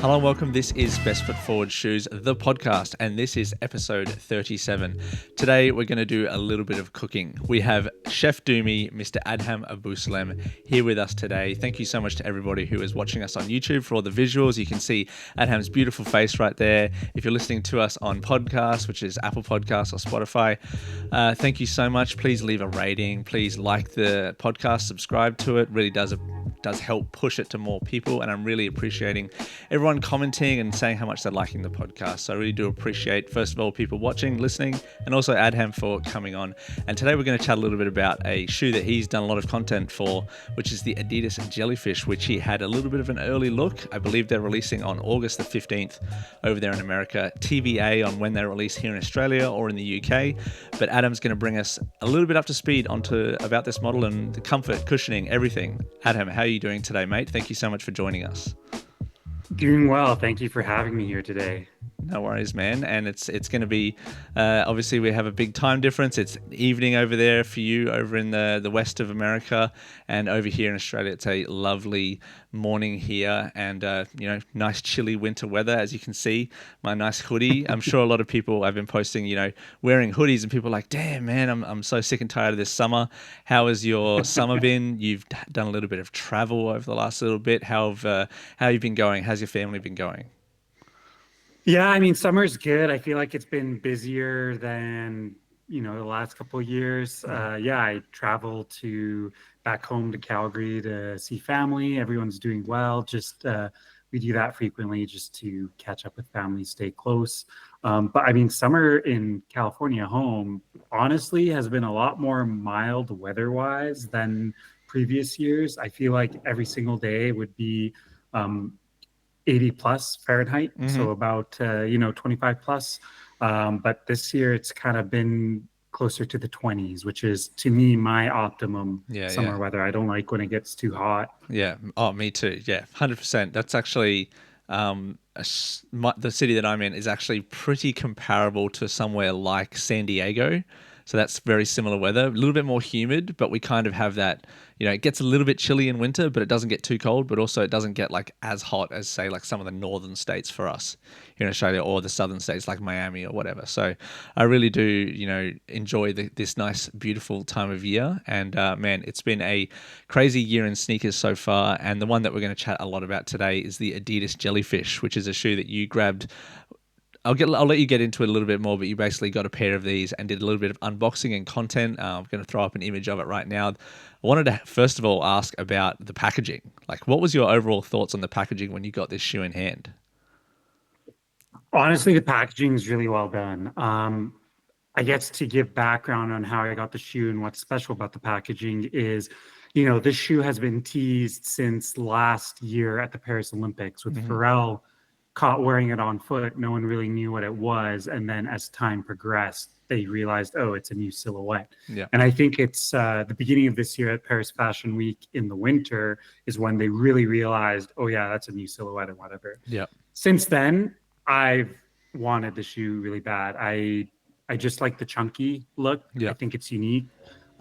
Hello and welcome. This is Best Foot Forward Shoes, the podcast, and this is episode 37. Today, we're going to do a little bit of cooking. We have Chef Doomy, Mr. Adham Abousalem, here with us today. Thank you so much to everybody who is watching us on YouTube for all the visuals. You can see Adham's beautiful face right there. If you're listening to us on podcasts, which is Apple Podcasts or Spotify, thank you so much. Please leave a rating. Please like the podcast, subscribe to it. Really does help push it to more people, and I'm really appreciating everyone commenting and saying how much they're liking the podcast. So I really do appreciate, first of all, people watching, listening, and also Adham for coming on. And today we're going to chat a little bit about a shoe that he's done a lot of content for, which is the Adidas Jellyfish, which he had a little bit of an early look. I believe they're releasing on August the 15th over there in America. TBA on when they release here in Australia or in the UK. But Adam's going to bring us a little bit up to speed about this model and the comfort, cushioning, everything. Adham, how are you doing today, mate? Thank you so much for joining us. Doing well. Thank you for having me here today. No worries, man. And it's going to be, obviously we have a big time difference. It's evening over there for you over in the west of America, and over here in Australia, it's a lovely morning here, and nice chilly winter weather. As you can see, my nice hoodie. I'm sure a lot of people, I've been posting, wearing hoodies, and people are like, damn, man, I'm so sick and tired of this summer. How has your summer been? You've done a little bit of travel over the last little bit. How have you been going? How's your family been going? Yeah, I mean, summer's good. I feel like it's been busier than, the last couple of years. I traveled back home to Calgary to see family. Everyone's doing well. We do that frequently just to catch up with family, stay close. But I mean, summer in California home, honestly, has been a lot more mild weather-wise than previous years. I feel like every single day would be 80 plus Fahrenheit, so about 25 plus. But this year it's kind of been closer to the 20s, which is to me my optimum summer weather. I don't like when it gets too hot. Yeah. Oh, me too. Yeah, 100%. That's actually the city that I'm in is actually pretty comparable to somewhere like San Diego. So that's very similar weather, a little bit more humid, but we kind of have that, it gets a little bit chilly in winter, but it doesn't get too cold, but also it doesn't get like as hot as, say, like some of the northern states for us here in Australia, or the southern states like Miami or whatever. So I really do, enjoy this nice, beautiful time of year. And man, it's been a crazy year in sneakers so far. And the one that we're going to chat a lot about today is the Adidas Jellyfish, which is a shoe that you grabbed. I'll let you get into it a little bit more, but you basically got a pair of these and did a little bit of unboxing and content. I'm going to throw up an image of it right now. I wanted to first of all ask about the packaging. Like, what was your overall thoughts on the packaging when you got this shoe in hand? Honestly, the packaging is really well done. I guess to give background on how I got the shoe and what's special about the packaging is, this shoe has been teased since last year at the Paris Olympics with Pharrell caught wearing it on foot. No one really knew what it was. And then as time progressed, they realized, oh, it's a new silhouette. Yeah. And I think it's the beginning of this year at Paris Fashion Week in the winter is when they really realized, oh, yeah, that's a new silhouette or whatever. Yeah. Since then, I've wanted the shoe really bad. I just like the chunky look. Yeah. I think it's unique.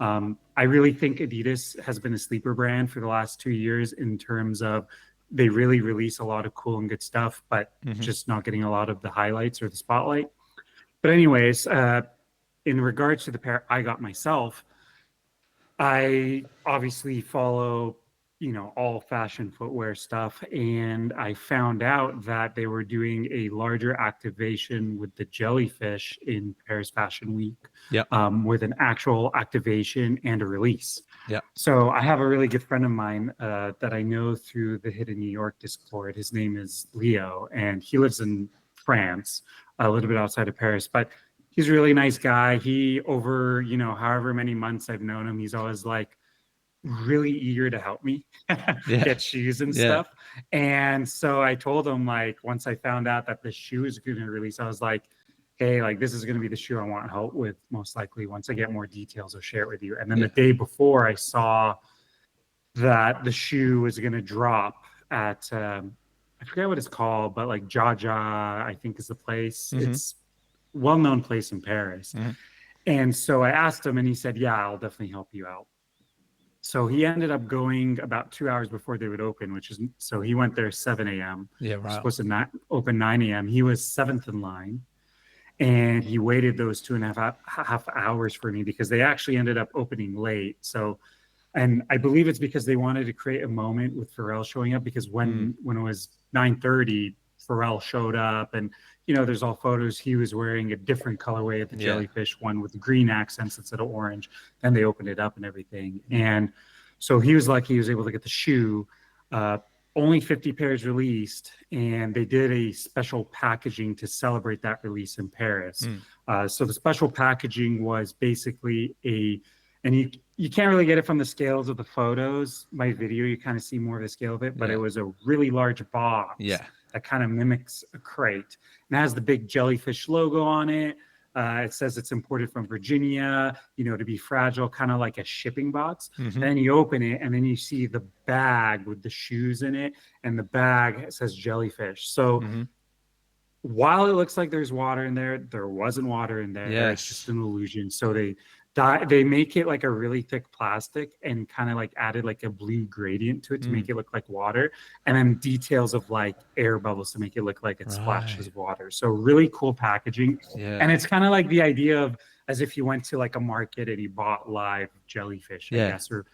I really think Adidas has been a sleeper brand for the last 2 years in terms of they really release a lot of cool and good stuff, but just not getting a lot of the highlights or the spotlight. But anyways, in regards to the pair I got myself, I obviously follow, all fashion footwear stuff. And I found out that they were doing a larger activation with the Jellyfish in Paris Fashion Week, with an actual activation and a release. Yeah. So I have a really good friend of mine that I know through the Hidden New York Discord. His name is Leo, and he lives in France, a little bit outside of Paris, but he's a really nice guy. He, over, however many months I've known him, he's always like really eager to help me get shoes and stuff. And so I told him, like, once I found out that the shoe is going to release, I was like, hey, like, this is going to be the shoe I want help with, most likely. Once I get more details, I'll share it with you. And then the day before, I saw that the shoe was going to drop at, I forget what it's called, but like Jjjjjound, I think is the place. It's a well-known place in Paris. And so I asked him, and he said, yeah, I'll definitely help you out. So he ended up going about 2 hours before they would open, so he went there 7 a.m. Yeah, We're right. supposed to not open 9 a.m. He was seventh in line, and he waited those two and a half hours for me because they actually ended up opening late. So, and I believe it's because they wanted to create a moment with Pharrell showing up, because when it was 9:30, Pharrell showed up, and there's all photos. He was wearing a different colorway of the Yeah. Jellyfish, one with green accents instead of orange. Then they opened it up and everything, and so he was lucky he was able to get the shoe. Uh, Only 50 pairs released, and they did a special packaging to celebrate that release in Paris. So the special packaging was basically and you can't really get it from the scales of the photos. My video, you kind of see more of the scale of it, but Yeah. it was a really large box that kind of mimics a crate, and it has the big Jellyfish logo on it. It says it's imported from Virginia, to be fragile, kind of like a shipping box. And then you open it, and then you see the bag with the shoes in it, and the bag says Jellyfish. So while it looks like there's water in there wasn't water in there. Yes. It's just an illusion. So they make it like a really thick plastic and kind of like added like a blue gradient to it to make it look like water, and then details of like air bubbles to make it look like it splashes water. So really cool packaging. Yeah. And it's kind of like the idea of as if you went to like a market and you bought live jellyfish, I guess, or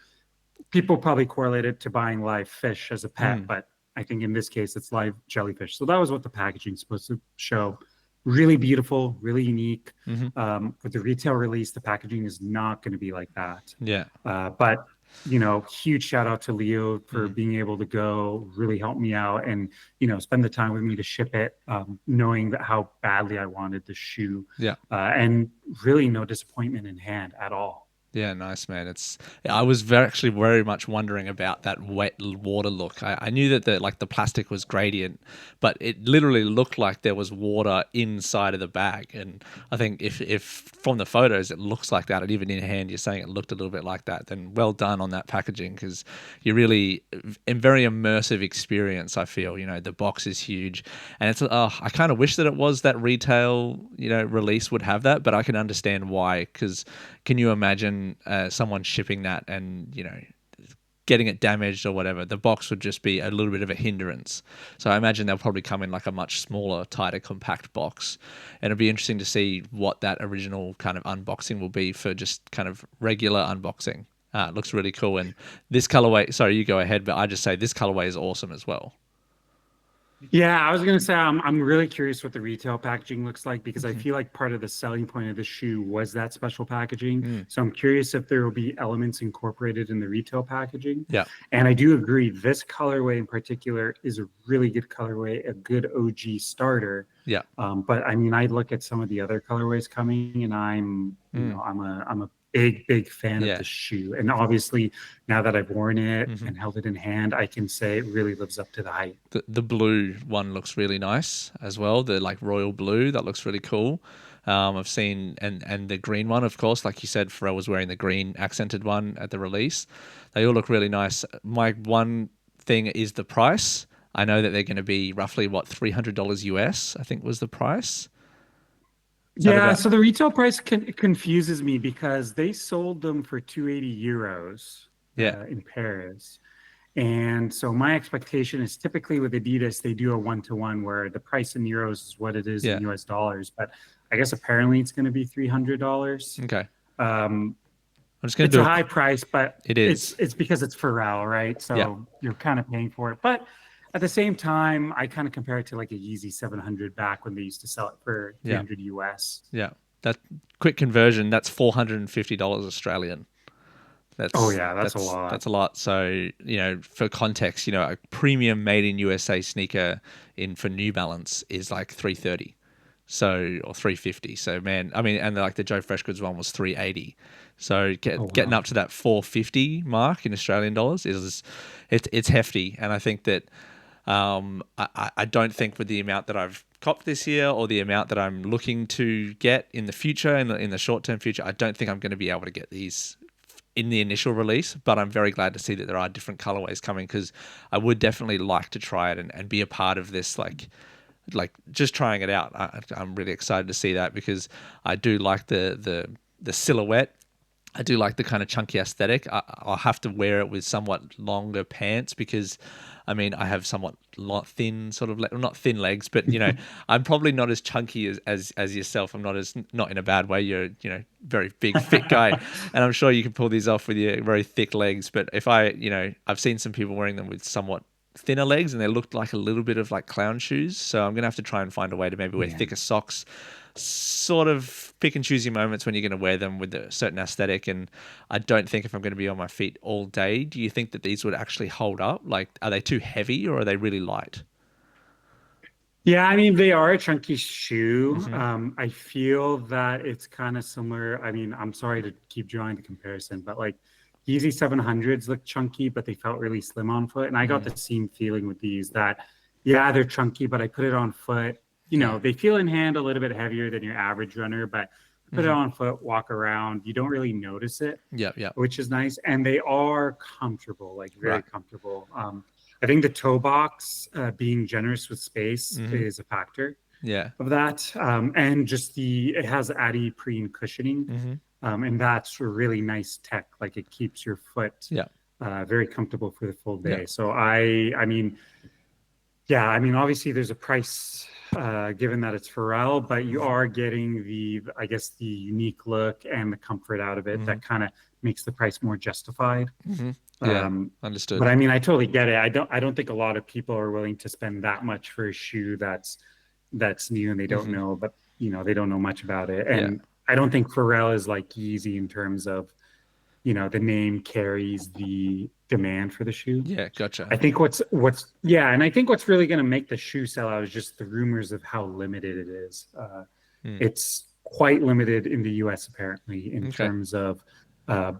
people probably correlate it to buying live fish as a pet, but I think in this case it's live jellyfish. So that was what the packaging is supposed to show. Really beautiful, really unique. With the retail release, the packaging is not going to be like that. Yeah. But huge shout out to Leo for being able to go, really help me out, and spend the time with me to ship it, knowing that how badly I wanted the shoe. Yeah. And really no disappointment in hand at all. Yeah, nice, man. I was actually very much wondering about that wet water look. I knew that the plastic was gradient, but it literally looked like there was water inside of the bag. And I think if from the photos it looks like that, and even in hand you're saying it looked a little bit like that, then well done on that packaging, because you're really a very immersive experience. I feel the box is huge, and it's I kind of wish that it was that retail release would have that, but I can understand why, because can you imagine someone shipping that and getting it damaged or whatever? The box would just be a little bit of a hindrance. So I imagine they'll probably come in like a much smaller, tighter, compact box, and it'll be interesting to see what that original kind of unboxing will be for just kind of regular unboxing. It looks really cool, and this colorway, sorry, you go ahead, but I just say this colorway is awesome as well. Yeah, I was going to say I'm really curious what the retail packaging looks like, because I feel like part of the selling point of the shoe was that special packaging. So I'm curious if there will be elements incorporated in the retail packaging. Yeah. And I do agree, this colorway in particular is a really good colorway, a good OG starter. Yeah. But I mean, I look at some of the other colorways coming, and I'm a big fan of the shoe. And obviously now that I've worn it and held it in hand, I can say it really lives up to the hype. The blue one looks really nice as well. The like royal blue, that looks really cool. I've seen, and the green one, of course, like you said, Pharrell was wearing the green accented one at the release. They all look really nice. My one thing is the price. I know that they're going to be roughly $300 US, I think was the price. Yeah, so the retail price confuses me because they sold them for 280 euros in Paris. And so my expectation is typically with Adidas, they do a 1-to-1 where the price in euros is what it is in US dollars. But I guess apparently it's going to be $300. Okay. I'm just going to do a high price, but it is. It's because it's Pharrell, right? So you're kind of paying for it. But at the same time, I kind of compare it to like a Yeezy 700 back when they used to sell it for 300 US. Yeah. That quick conversion, that's $450 Australian. That's a lot. That's a lot. So, for context, a premium made in USA sneaker for New Balance is like $330. So, or $350. So, man, I mean, and like the Joe Freshgoods one was $380. So getting up to that $450 mark in Australian dollars it's hefty. And I think that I don't think with the amount that I've copped this year or the amount that I'm looking to get in the future, in the short-term future, I don't think I'm going to be able to get these in the initial release, but I'm very glad to see that there are different colorways coming, because I would definitely like to try it and be a part of this, like just trying it out. I'm really excited to see that, because I do like the silhouette. I do like the kind of chunky aesthetic. I'll have to wear it with somewhat longer pants because, I mean, I have somewhat thin sort of, not thin legs, but I'm probably not as chunky as yourself. I'm not in a bad way. You're, very big, fit guy, and I'm sure you can pull these off with your very thick legs. But if I've seen some people wearing them with somewhat thinner legs and they looked like a little bit of like clown shoes. So I'm gonna have to try and find a way to maybe wear thicker socks, sort of pick and choose your moments when you're going to wear them with a certain aesthetic. And I don't think if I'm going to be on my feet all day, do you think that these would actually hold up? Like, are they too heavy or are they really light? Yeah, I mean, they are a chunky shoe. Mm-hmm. I feel that it's kind of similar. I mean, I'm sorry to keep drawing the comparison, but like Yeezy 700s look chunky, but they felt really slim on foot. And I got the same feeling with these that, yeah, they're chunky, but I put it on foot. They feel in hand a little bit heavier than your average runner, but put it on foot, walk around, you don't really notice it, Yeah, yeah. which is nice. And they are comfortable, like very Right. comfortable. I think the toe box, being generous with space, Mm-hmm. is a factor Yeah. of that. And just it has adiprene cushioning, Mm-hmm. and that's a really nice tech. Like it keeps your foot Yeah. very comfortable for the full Yeah. day. So I mean, yeah, I mean, obviously there's a price given that it's Pharrell, but you are getting I guess, the unique look and the comfort out of it Mm-hmm. that kind of makes the price more justified. Mm-hmm. Yeah. Um, Understood. but I mean, I totally get it. I don't think a lot of people are willing to spend that much for a shoe that's new and they don't Mm-hmm. know, but they don't know much about it. Yeah. And I don't think Pharrell is like Yeezy in terms of, the name carries the demand for the shoe. Yeah. Gotcha. I think what's really going to make the shoe sell out is just the rumors of how limited it is. Mm. It's quite limited in the US apparently in Okay. terms of uh,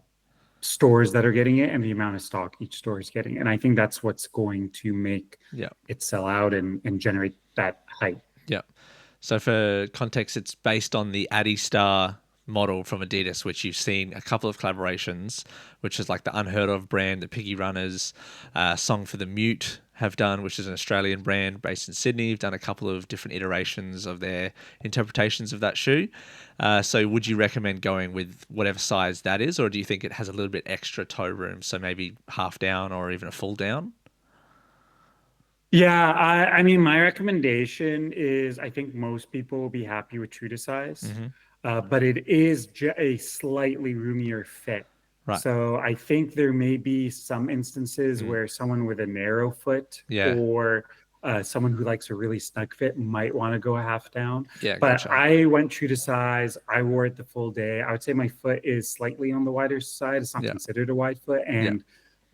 stores that are getting it and the amount of stock each store is getting. And I think that's what's going to make Yeah. it sell out and generate that hype. Yeah. So for context, it's based on the Adi Star model from Adidas, which you've seen a couple of collaborations, which is like the Unheard Of brand, the Piggy Runners, Song for the Mute have done, which is an Australian brand based in Sydney. You've done a couple of different iterations of their interpretations of that shoe. So would you recommend going with whatever size that is, or do you think it has a little bit extra toe room, so maybe half down or even a full down? Yeah, I mean, my recommendation is I think most people will be happy with true to size, Mm-hmm. but it is a slightly roomier fit. Right. So I think there may be some instances Mm. where someone with a narrow foot Yeah. or someone who likes a really snug fit might want to go a half down. Yeah. But Gotcha. I went true to size. I wore it the full day. I would say my foot is slightly on the wider side. It's not Yeah. considered a wide foot, Yeah. and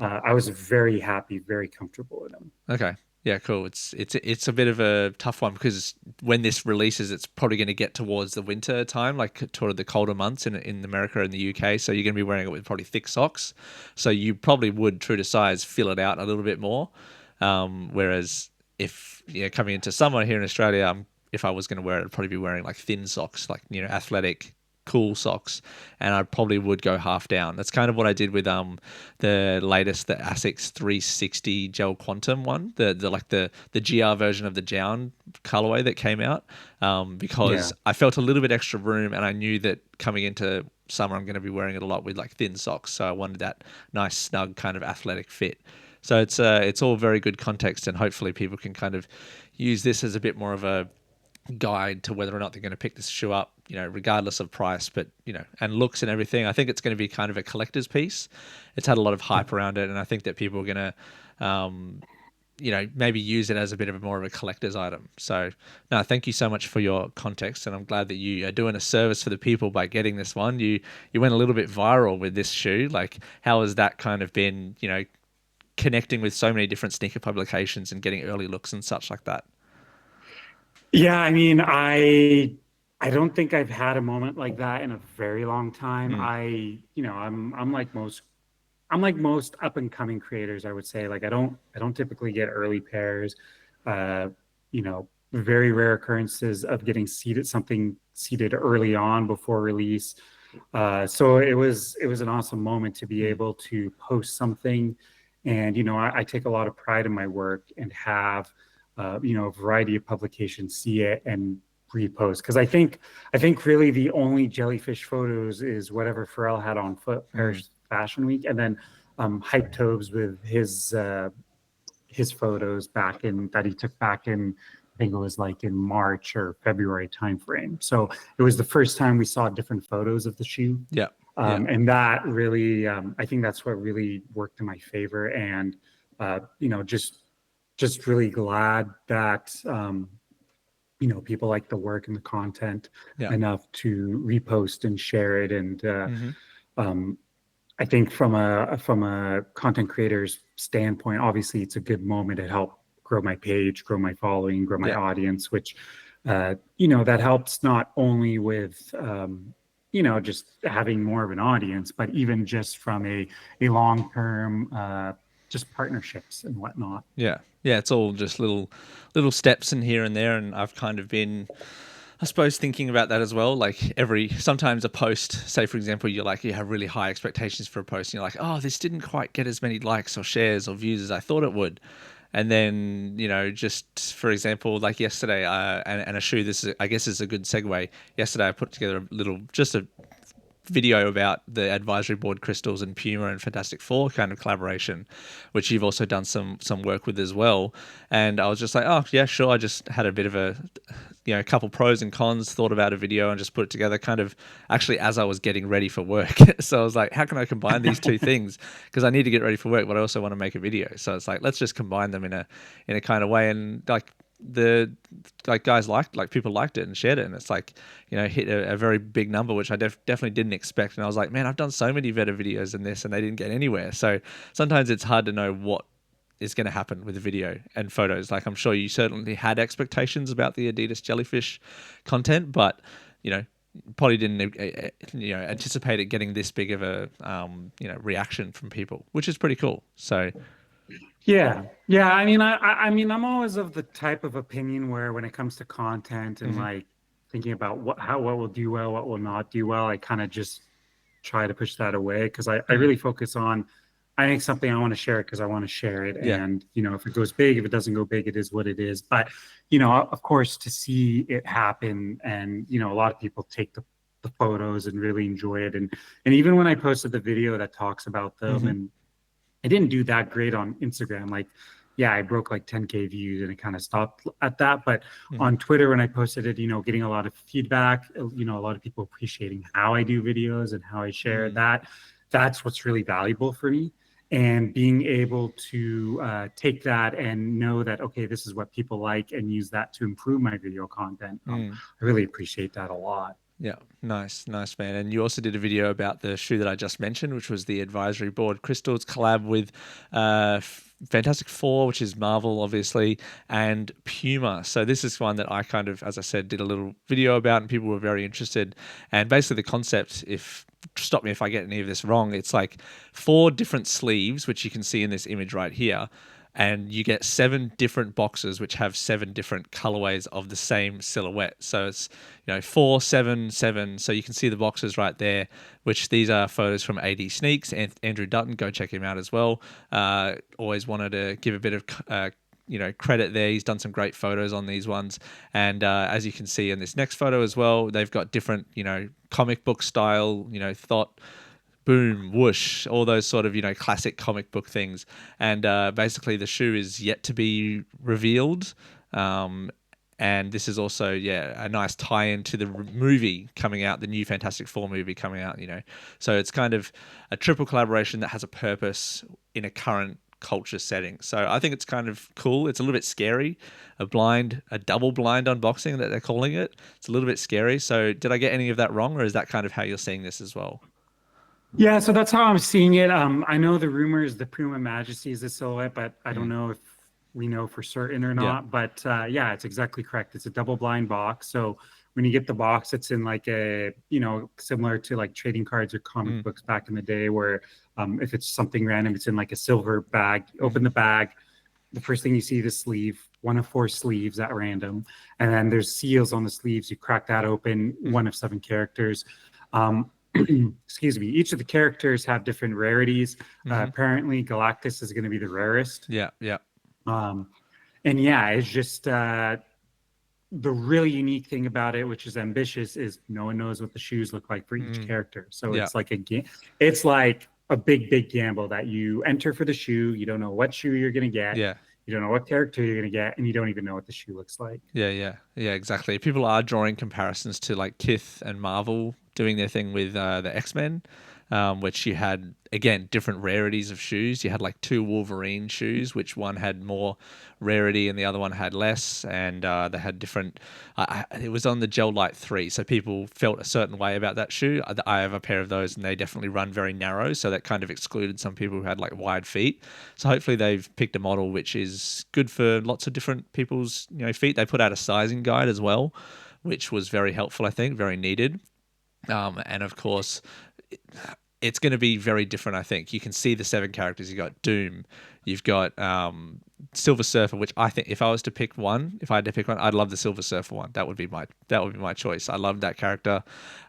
I was very happy, very comfortable with them. Okay. Yeah, cool. It's a bit of a tough one because when this releases, it's probably going to get towards the winter time, like toward the colder months in America and the UK. So you're going to be wearing it with probably thick socks. So you probably would, true to size, fill it out a little bit more. Whereas if coming into summer here in Australia, if I was going to wear it, I'd probably be wearing like thin socks, like athletic, cool socks, and I probably would go half down. That's kind of what I did with the latest, the Asics 360 Gel Quantum one, the GR version of the Jound colorway that came out, because Yeah. I felt a little bit extra room, and I knew that coming into summer I'm going to be wearing it a lot with like thin socks, so I wanted that nice snug kind of athletic fit. So it's all very good context, and hopefully people can kind of use this as a bit more of a guide to whether or not they're going to pick this shoe up, regardless of price, but, and looks and everything. I think it's going to be kind of a collector's piece. It's had a lot of hype around it, and I think that people are going to, maybe use it as a bit of more of a collector's item. So, no, thank you so much for your context, and I'm glad that you are doing a service for the people by getting this one. You went a little bit viral with this shoe. Like, how has that kind of been, connecting with so many different sneaker publications and getting early looks and such like that? Yeah, I mean, I don't think I've had a moment like that in a very long time. Mm. I'm like most up and coming creators, I would say. Like I don't typically get early pairs. Very rare occurrences of getting something seeded early on before release. So it was an awesome moment to be Mm. able to post something. And I take a lot of pride in my work and have a variety of publications see it and repost, because I think really the only Jellyfish photos is whatever Pharrell had on foot Paris Fashion Week, and then Hype Tobes with his photos back in that he took back in, I think it was like in March or February timeframe. So it was the first time we saw different photos of the shoe. Yeah. And that really, I think that's what really worked in my favor. And, just really glad that, people like the work and the content enough to repost and share it. And I think from a content creator's standpoint, obviously it's a good moment to help grow my page, grow my following, grow my audience, which, that helps not only with, just having more of an audience, but even just from a long-term, just partnerships and whatnot. Yeah. It's all just little steps in here and there. And I've kind of been, I suppose, thinking about that as well. Like sometimes a post, say for example, you have really high expectations for a post, and you're like, oh, this didn't quite get as many likes or shares or views as I thought it would. And then, just for example, like yesterday, and a shoe, I guess is a good segue. Yesterday I put together a video about the advisory board crystals and Puma and Fantastic Four kind of collaboration, which you've also done some work with as well. And I was just like, oh yeah, sure. I just had a bit of a couple pros and cons, thought about a video and just put it together kind of actually as I was getting ready for work. So I was like, how can I combine these two things? Because I need to get ready for work, but I also want to make a video. So it's like, let's just combine them in a kind of way. And people liked it and shared it, and it's like, hit a very big number, which I definitely didn't expect. And I was like, man, I've done so many better videos than this and they didn't get anywhere. So sometimes it's hard to know what is going to happen with the video and photos. Like, I'm sure you certainly had expectations about the Adidas Jellyfish content, but probably didn't anticipate it getting this big of a reaction from people, which is pretty cool. So yeah. I mean, I'm always of the type of opinion where when it comes to content and like thinking about what will do well, what will not do well, I kind of just try to push that away, because I really focus on, I make something, I want to share it because I want to share it. Yeah. And, if it goes big, if it doesn't go big, it is what it is. But, of course, to see it happen, and, a lot of people take the photos and really enjoy it. And even when I posted the video that talks about them, and I didn't do that great on Instagram. Like, yeah, I broke like 10K views and it kind of stopped at that. But on Twitter, when I posted it, getting a lot of feedback, a lot of people appreciating how I do videos and how I share that's what's really valuable for me. And being able to take that and know that, okay, this is what people like, and use that to improve my video content. I really appreciate that a lot. Yeah, nice, man. And you also did a video about the shoe that I just mentioned, which was the advisory board crystals collab with Fantastic Four, which is Marvel, obviously, and Puma. So this is one that I kind of, as I said, did a little video about, and people were very interested. And basically the concept, stop me if I get any of this wrong, it's like 4 different sleeves, which you can see in this image right here. And you get 7 different boxes which have 7 different colorways of the same silhouette. So it's 4, 7, 7. So you can see the boxes right there, which these are photos from AD Sneaks and Andrew Dutton. Go check him out as well. Always wanted to give a bit of credit there. He's done some great photos on these ones. And as you can see in this next photo as well, they've got different comic book style thought, boom, whoosh, all those sort of, classic comic book things. And basically the shoe is yet to be revealed. And this is also, a nice tie-in to the movie coming out, the new Fantastic Four movie coming out, So it's kind of a triple collaboration that has a purpose in a current culture setting. So I think it's kind of cool. It's a little bit scary, a double blind unboxing that they're calling it. It's a little bit scary. So did I get any of that wrong, or is that kind of how you're seeing this as well? Yeah, so that's how I'm seeing it. I know the rumor is the Puma Majesty is the silhouette, but I don't know if we know for certain or not. Yeah. But yeah, it's exactly correct. It's a double blind box. So when you get the box, it's in like a, similar to like trading cards or comic books back in the day, where if it's something random, it's in like a silver bag. You open the bag, the first thing you see the sleeve, one of 4 sleeves at random. And then there's seals on the sleeves. You crack that open, one of 7 characters. Excuse me. Each of the characters have different rarities. Apparently, Galactus is going to be the rarest. Yeah. And yeah, it's just the really unique thing about it, which is ambitious, is no one knows what the shoes look like for each Mm, character. So yeah. it's like it's like a big gamble that you enter for the shoe. You don't know what shoe you're gonna get. Yeah. You don't know what character you're gonna get, and you don't even know what the shoe looks like. Yeah, exactly. People are drawing comparisons to like Kith and Marvel doing their thing with the X-Men, which you had, again, different rarities of shoes. You had like two Wolverine shoes, which one had more rarity and the other one had less, and they had different. It was on the Gel Light 3, so people felt a certain way about that shoe. I have a pair of those, and they definitely run very narrow, so that kind of excluded some people who had like wide feet. So hopefully they've picked a model which is good for lots of different people's feet. They put out a sizing guide as well, which was very helpful, I think, very needed. And of course, it's going to be very different, I think. You can see the 7 characters. You've got Doom, you've got Silver Surfer, which I think if I was to pick one, if I had to pick one, I'd love the Silver Surfer one. That would be my choice. I loved that character.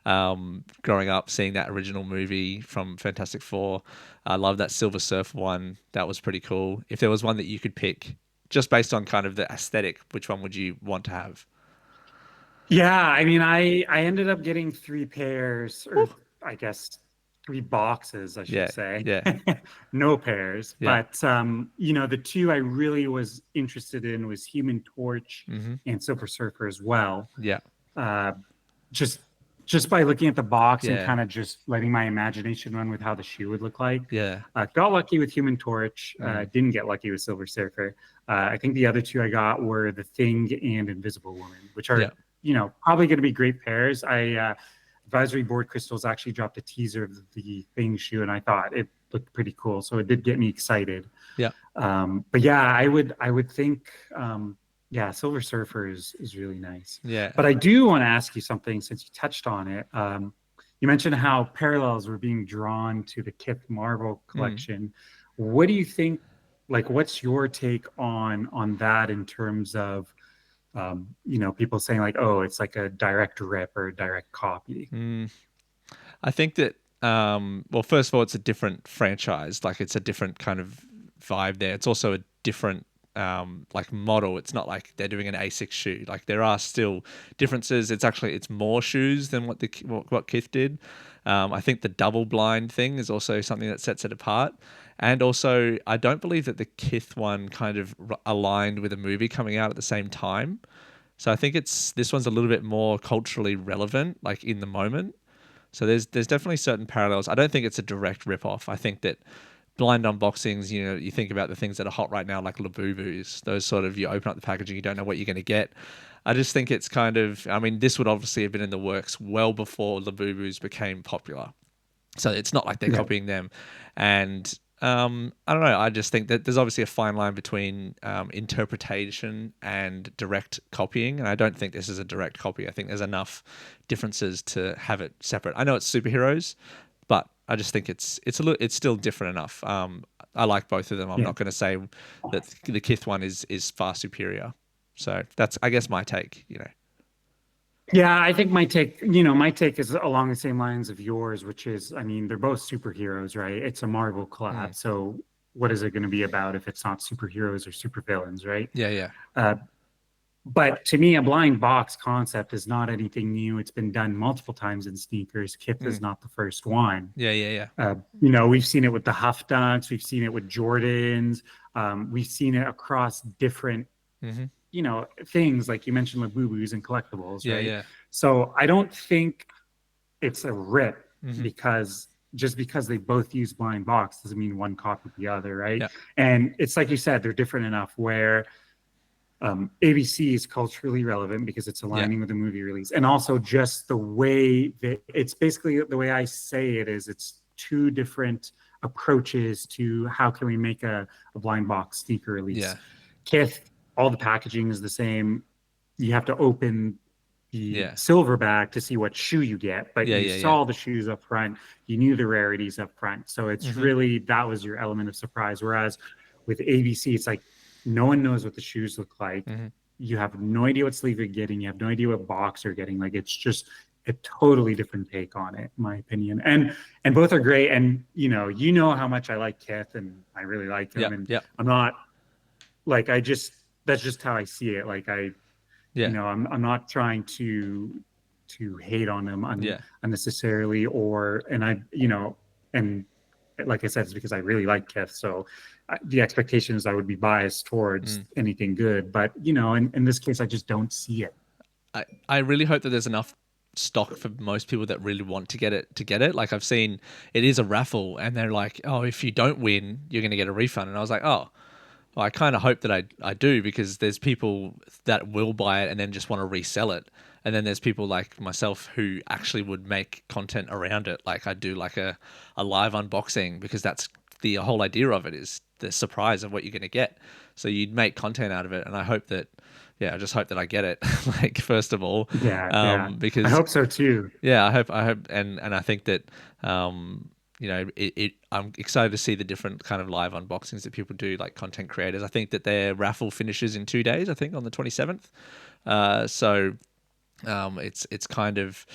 Growing up, seeing that original movie from Fantastic Four, I love that Silver Surfer one. That was pretty cool. If there was one that you could pick, just based on kind of the aesthetic, which one would you want to have? Yeah, I mean, I ended up getting 3 pairs, or I guess 3 boxes, I should Yeah, say. yeah, No pairs, yeah. but the two I really was interested in was Human Torch Mm-hmm. and Silver Surfer as well. Yeah, Uh, just just by looking at the box and yeah, kind of just letting my imagination run with how the shoe would look like. yeah. Got lucky with Human Torch. Mm. Didn't get lucky with Silver Surfer. I think the other two I got were the Thing and Invisible Woman, which Yeah. are probably going to be great pairs. Advisory Board Crystals actually dropped a teaser of the Thing shoe, and I thought it looked pretty cool. So it did get me excited. Yeah. But yeah, I would think yeah, Silver Surfer is really nice. Yeah. But I do want to ask you something since you touched on it. You mentioned how parallels were being drawn to the Kith Marvel Mm. collection. What do you think? Like, what's your take on that in terms of people saying like, oh, it's like a direct rip or a direct copy? Mm. I think that well, first of all, it's a different franchise. Like it's a different kind of vibe there. It's also a different like model. It's not like they're doing an ASICS shoe. Like there are still differences. It's more shoes than what Kith did. I think the double blind thing is also something that sets it apart. And also, I don't believe that the Kith one kind of aligned with a movie coming out at the same time. So I think this one's a little bit more culturally relevant, like in the moment. So there's definitely certain parallels. I don't think it's a direct rip-off. I think that blind unboxings, you think about the things that are hot right now, like Labubus, those sort of, you open up the packaging, you don't know what you're going to get. I just think it's kind of, I mean, this would obviously have been in the works well before Labubus became popular. So it's not like they're Yeah. copying them. And I don't know. I just think that there's obviously a fine line between interpretation and direct copying, and I don't think this is a direct copy. I think there's enough differences to have it separate. I know it's superheroes, but I just think it's still different enough. I like both of them. I'm Yeah. not going to say that the Kith one is far superior. So that's, I guess, my take. Yeah, I think my take is along the same lines of yours, which is, I mean, they're both superheroes, right? It's a Marvel Mm. collab. So what is it going to be about if it's not superheroes or supervillains, right? Yeah, yeah, Uh, but to me, a blind box concept is not anything new. It's been done multiple times in sneakers. Kith is mm. not the first one. Yeah, yeah, yeah. We've seen it with the Huff Dunks. We've seen it with Jordans. We've seen it across different Hmm. things like you mentioned, like boo-boos and collectibles, Yeah, right? yeah. So I don't think it's a rip Hmm. because just because they both use blind box doesn't mean one copied the other, right? Yeah. And it's like you said, they're different enough where ABC is culturally relevant because it's aligning with the movie release, and also just the way that it's basically the way I say it is it's two different approaches to how can we make a blind box sneaker release. Yeah. Kith, all the packaging is the same. You have to open the Yeah. silver bag to see what shoe you get, but Yeah, you yeah, saw the shoes up front. You knew the rarities up front. So it's Mhm. really, that was your element of surprise. Whereas with ABC, it's like no one knows what the shoes look like. Mhm. You have no idea what sleeve you're getting. You have no idea what box you're getting. Like it's just a totally different take on it, in my opinion. And both are great. And you know how much I like Kith, and I really like him. Yep, And yep. I'm not like, that's just how I see it. Like Yeah. I'm not trying to hate on them Yeah. unnecessarily, and and like I said, it's because I really like Kith. So the expectation is I would be biased towards Mm. anything good, but in this case, I just don't see it. I really hope that there's enough stock for most people that really want to get it. Like I've seen it is a raffle and they're like, oh, if you don't win, you're going to get a refund. And I was like, oh, well, I kind of hope that I do, because there's people that will buy it and then just want to resell it. And then there's people like myself who actually would make content around it. Like I do like a live unboxing, because that's the whole idea of it, is the surprise of what you're going to get. So you'd make content out of it. And I hope that, yeah, I just hope that I get it. Like, first of all, Yeah, yeah. I because hope so too. yeah, I hope, and I think that, I'm excited to see the different kind of live unboxings that people do, like content creators. I think that their raffle finishes in 2 days, I think on the 27th. So it's kind of,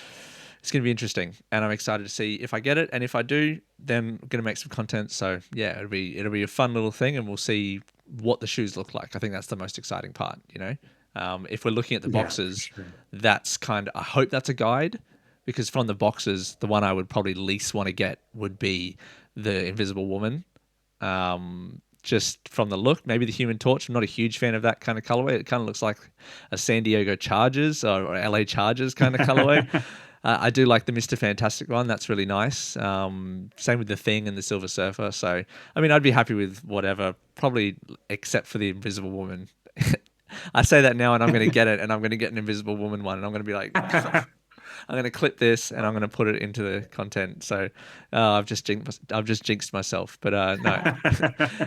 it's going to be interesting, and I'm excited to see if I get it, and if I do, then I'm going to make some content. So yeah, it'll be a fun little thing, and we'll see what the shoes look like. I think that's the most exciting part, if we're looking at the Yeah, for boxes, sure. that's kind of, I hope that's a guide, because from the boxes, the one I would probably least want to get would be the Invisible Woman. Just from the look, maybe the Human Torch. I'm not a huge fan of that kind of colorway. It kind of looks like a San Diego Chargers or LA Chargers kind of colorway. I do like the Mr. Fantastic one. That's really nice. Same with the Thing and the Silver Surfer. So, I mean, I'd be happy with whatever, probably except for the Invisible Woman. I say that now, and I'm going to get it, and I'm going to get an Invisible Woman one, and I'm going to be like, I'm going to clip this and I'm going to put it into the content. So I've just jinxed myself. But no,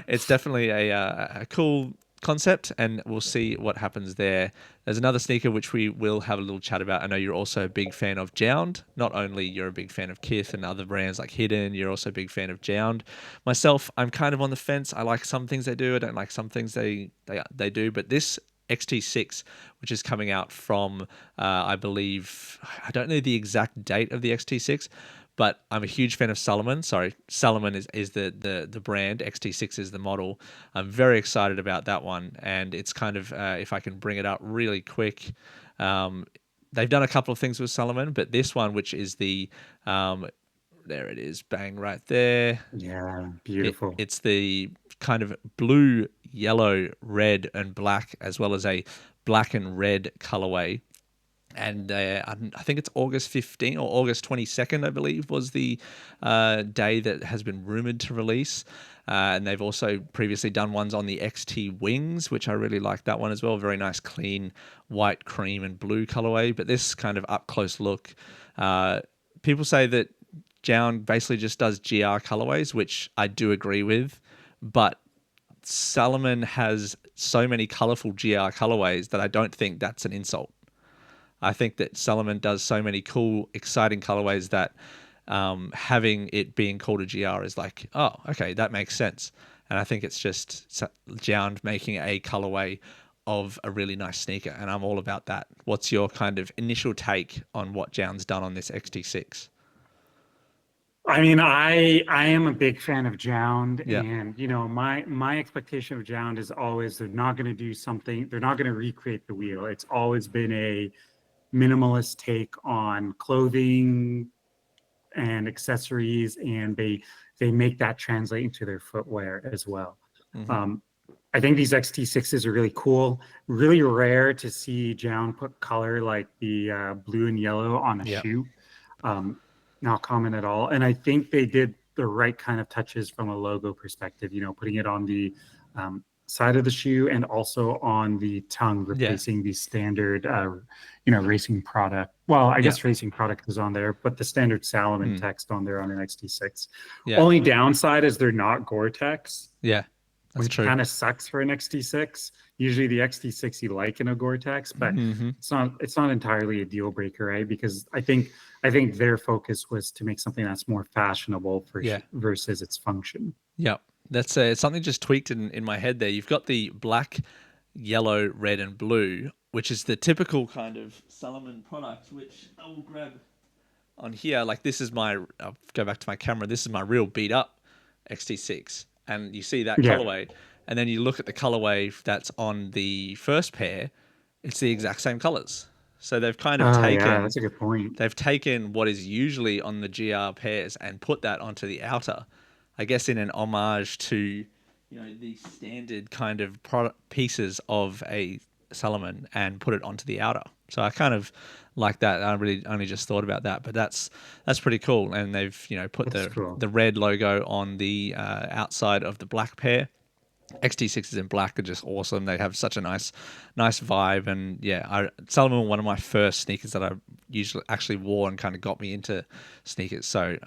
it's definitely a cool concept, and we'll see what happens there. There's another sneaker which we will have a little chat about. I know you're also a big fan of Jjjjound. Not only you're a big fan of Kith and other brands like Hidden, you're also a big fan of Jjjjound. Myself, I'm kind of on the fence. I like some things they do. I don't like some things they do. But this XT6, which is coming out from, I believe, I don't know the exact date of the XT6, but I'm a huge fan of Salomon. Sorry, Salomon is the brand. XT6 is the model. I'm very excited about that one, and it's kind of, if I can bring it up really quick, they've done a couple of things with Salomon, but this one, which is the, there it is, bang, right there. Yeah, beautiful. It's the kind of blue, yellow, red, and black, as well as a black and red colorway. And I think it's August 15th or August 22nd, I believe, was the day that has been rumored to release. And they've also previously done ones on the XT Wings, which I really like that one as well. Very nice, clean, white, cream, and blue colorway. But this kind of up-close look, people say that Jjjjound basically just does GR colorways, which I do agree with. But Salomon has so many colorful GR colorways that I don't think that's an insult. I think that Salomon does so many cool, exciting colorways that having it being called a GR is like, oh, okay, that makes sense. And I think it's just Jjjjound making a colorway of a really nice sneaker, and I'm all about that. What's your kind of initial take on what Jjjjound's done on this XT6? I mean, I am a big fan of Jjjjound, Yeah. and my expectation of Jjjjound is always they're not going to do something. They're not going to recreate the wheel. It's always been a minimalist take on clothing and accessories, and they make that translate into their footwear as well. Mm-hmm. I think these XT6s are really cool. Really rare to see Jjjjound put color like the blue and yellow on a shoe. Not common at all. And I think they did the right kind of touches from a logo perspective, putting it on the side of the shoe and also on the tongue, replacing the standard, racing product. Well, I guess racing product is on there, but the standard Salomon text on there on an XT6. Only downside is they're not Gore-Tex. Yeah, that's which true. Kind of sucks for an XT6. Usually the XT6 you like in a Gore-Tex, but it's not entirely a deal breaker, right? Because I think their focus was to make something that's more fashionable versus its function. Yeah, that's it's something just tweaked in my head there. You've got the black, yellow, red, and blue, which is the typical kind of Salomon product, which I will grab on here. Like this is I'll go back to my camera. This is my real beat up XT6. And you see that colorway. And then you look at the colorway that's on the first pair, It's the exact same colors. So they've kind of Oh yeah, taken that's a good point. they've taken what is usually on the GR pairs and put that onto the outer, I guess in an homage to, the standard kind of pieces of a Salomon and put it onto the outer. So I kind of like that. I really only just thought about that, but that's pretty cool. And they've put That's the cool. the red logo on the outside of the black pair. XT6s in black are just awesome. They have such a nice vibe, and yeah, Salomon were one of my first sneakers that I usually actually wore and kind of got me into sneakers. So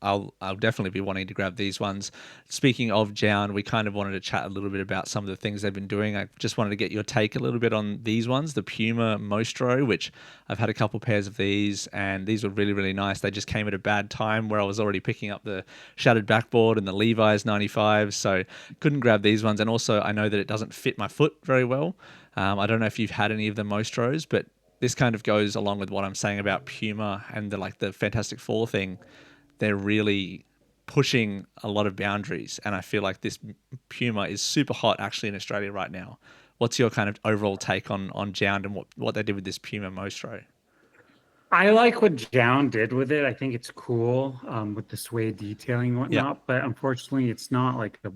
I'll definitely be wanting to grab these ones. Speaking of Jound, we kind of wanted to chat a little bit about some of the things they've been doing. I just wanted to get your take a little bit on these ones, the Puma Mostro, which I've had a couple pairs of these, and these were really, really nice. They just came at a bad time where I was already picking up the shattered backboard and the Levi's 95s, so couldn't grab these ones. And also, I know that it doesn't fit my foot very well. I don't know if you've had any of the Mostros, but this kind of goes along with what I'm saying about Puma and the Fantastic Four thing. They're really pushing a lot of boundaries, and I feel like this Puma is super hot actually in Australia right now. What's your kind of overall take on Jound and what they did with this Puma Mostro? I like what Jound did with it. I think it's cool with the suede detailing and Yeah, whatnot, but unfortunately, it's not like a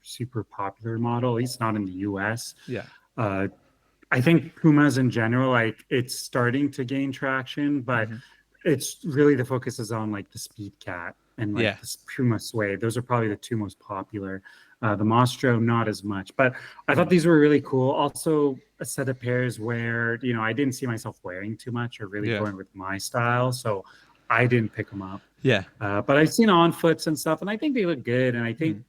super popular model, at least not in the US. yeah, Uh, I think Pumas in general, like it's starting to gain traction, but hmm it's really the focus is on like the Speed Cat and yeah, like the Puma Suede. Those are probably the two most popular. The Mostro, not as much, but I thought mm, these were really cool. Also, a set of pairs where I didn't see myself wearing too much or really yeah, going with my style, so I didn't pick them up. yeah, But I've seen on foots and stuff, and I think they look good. And I think mm,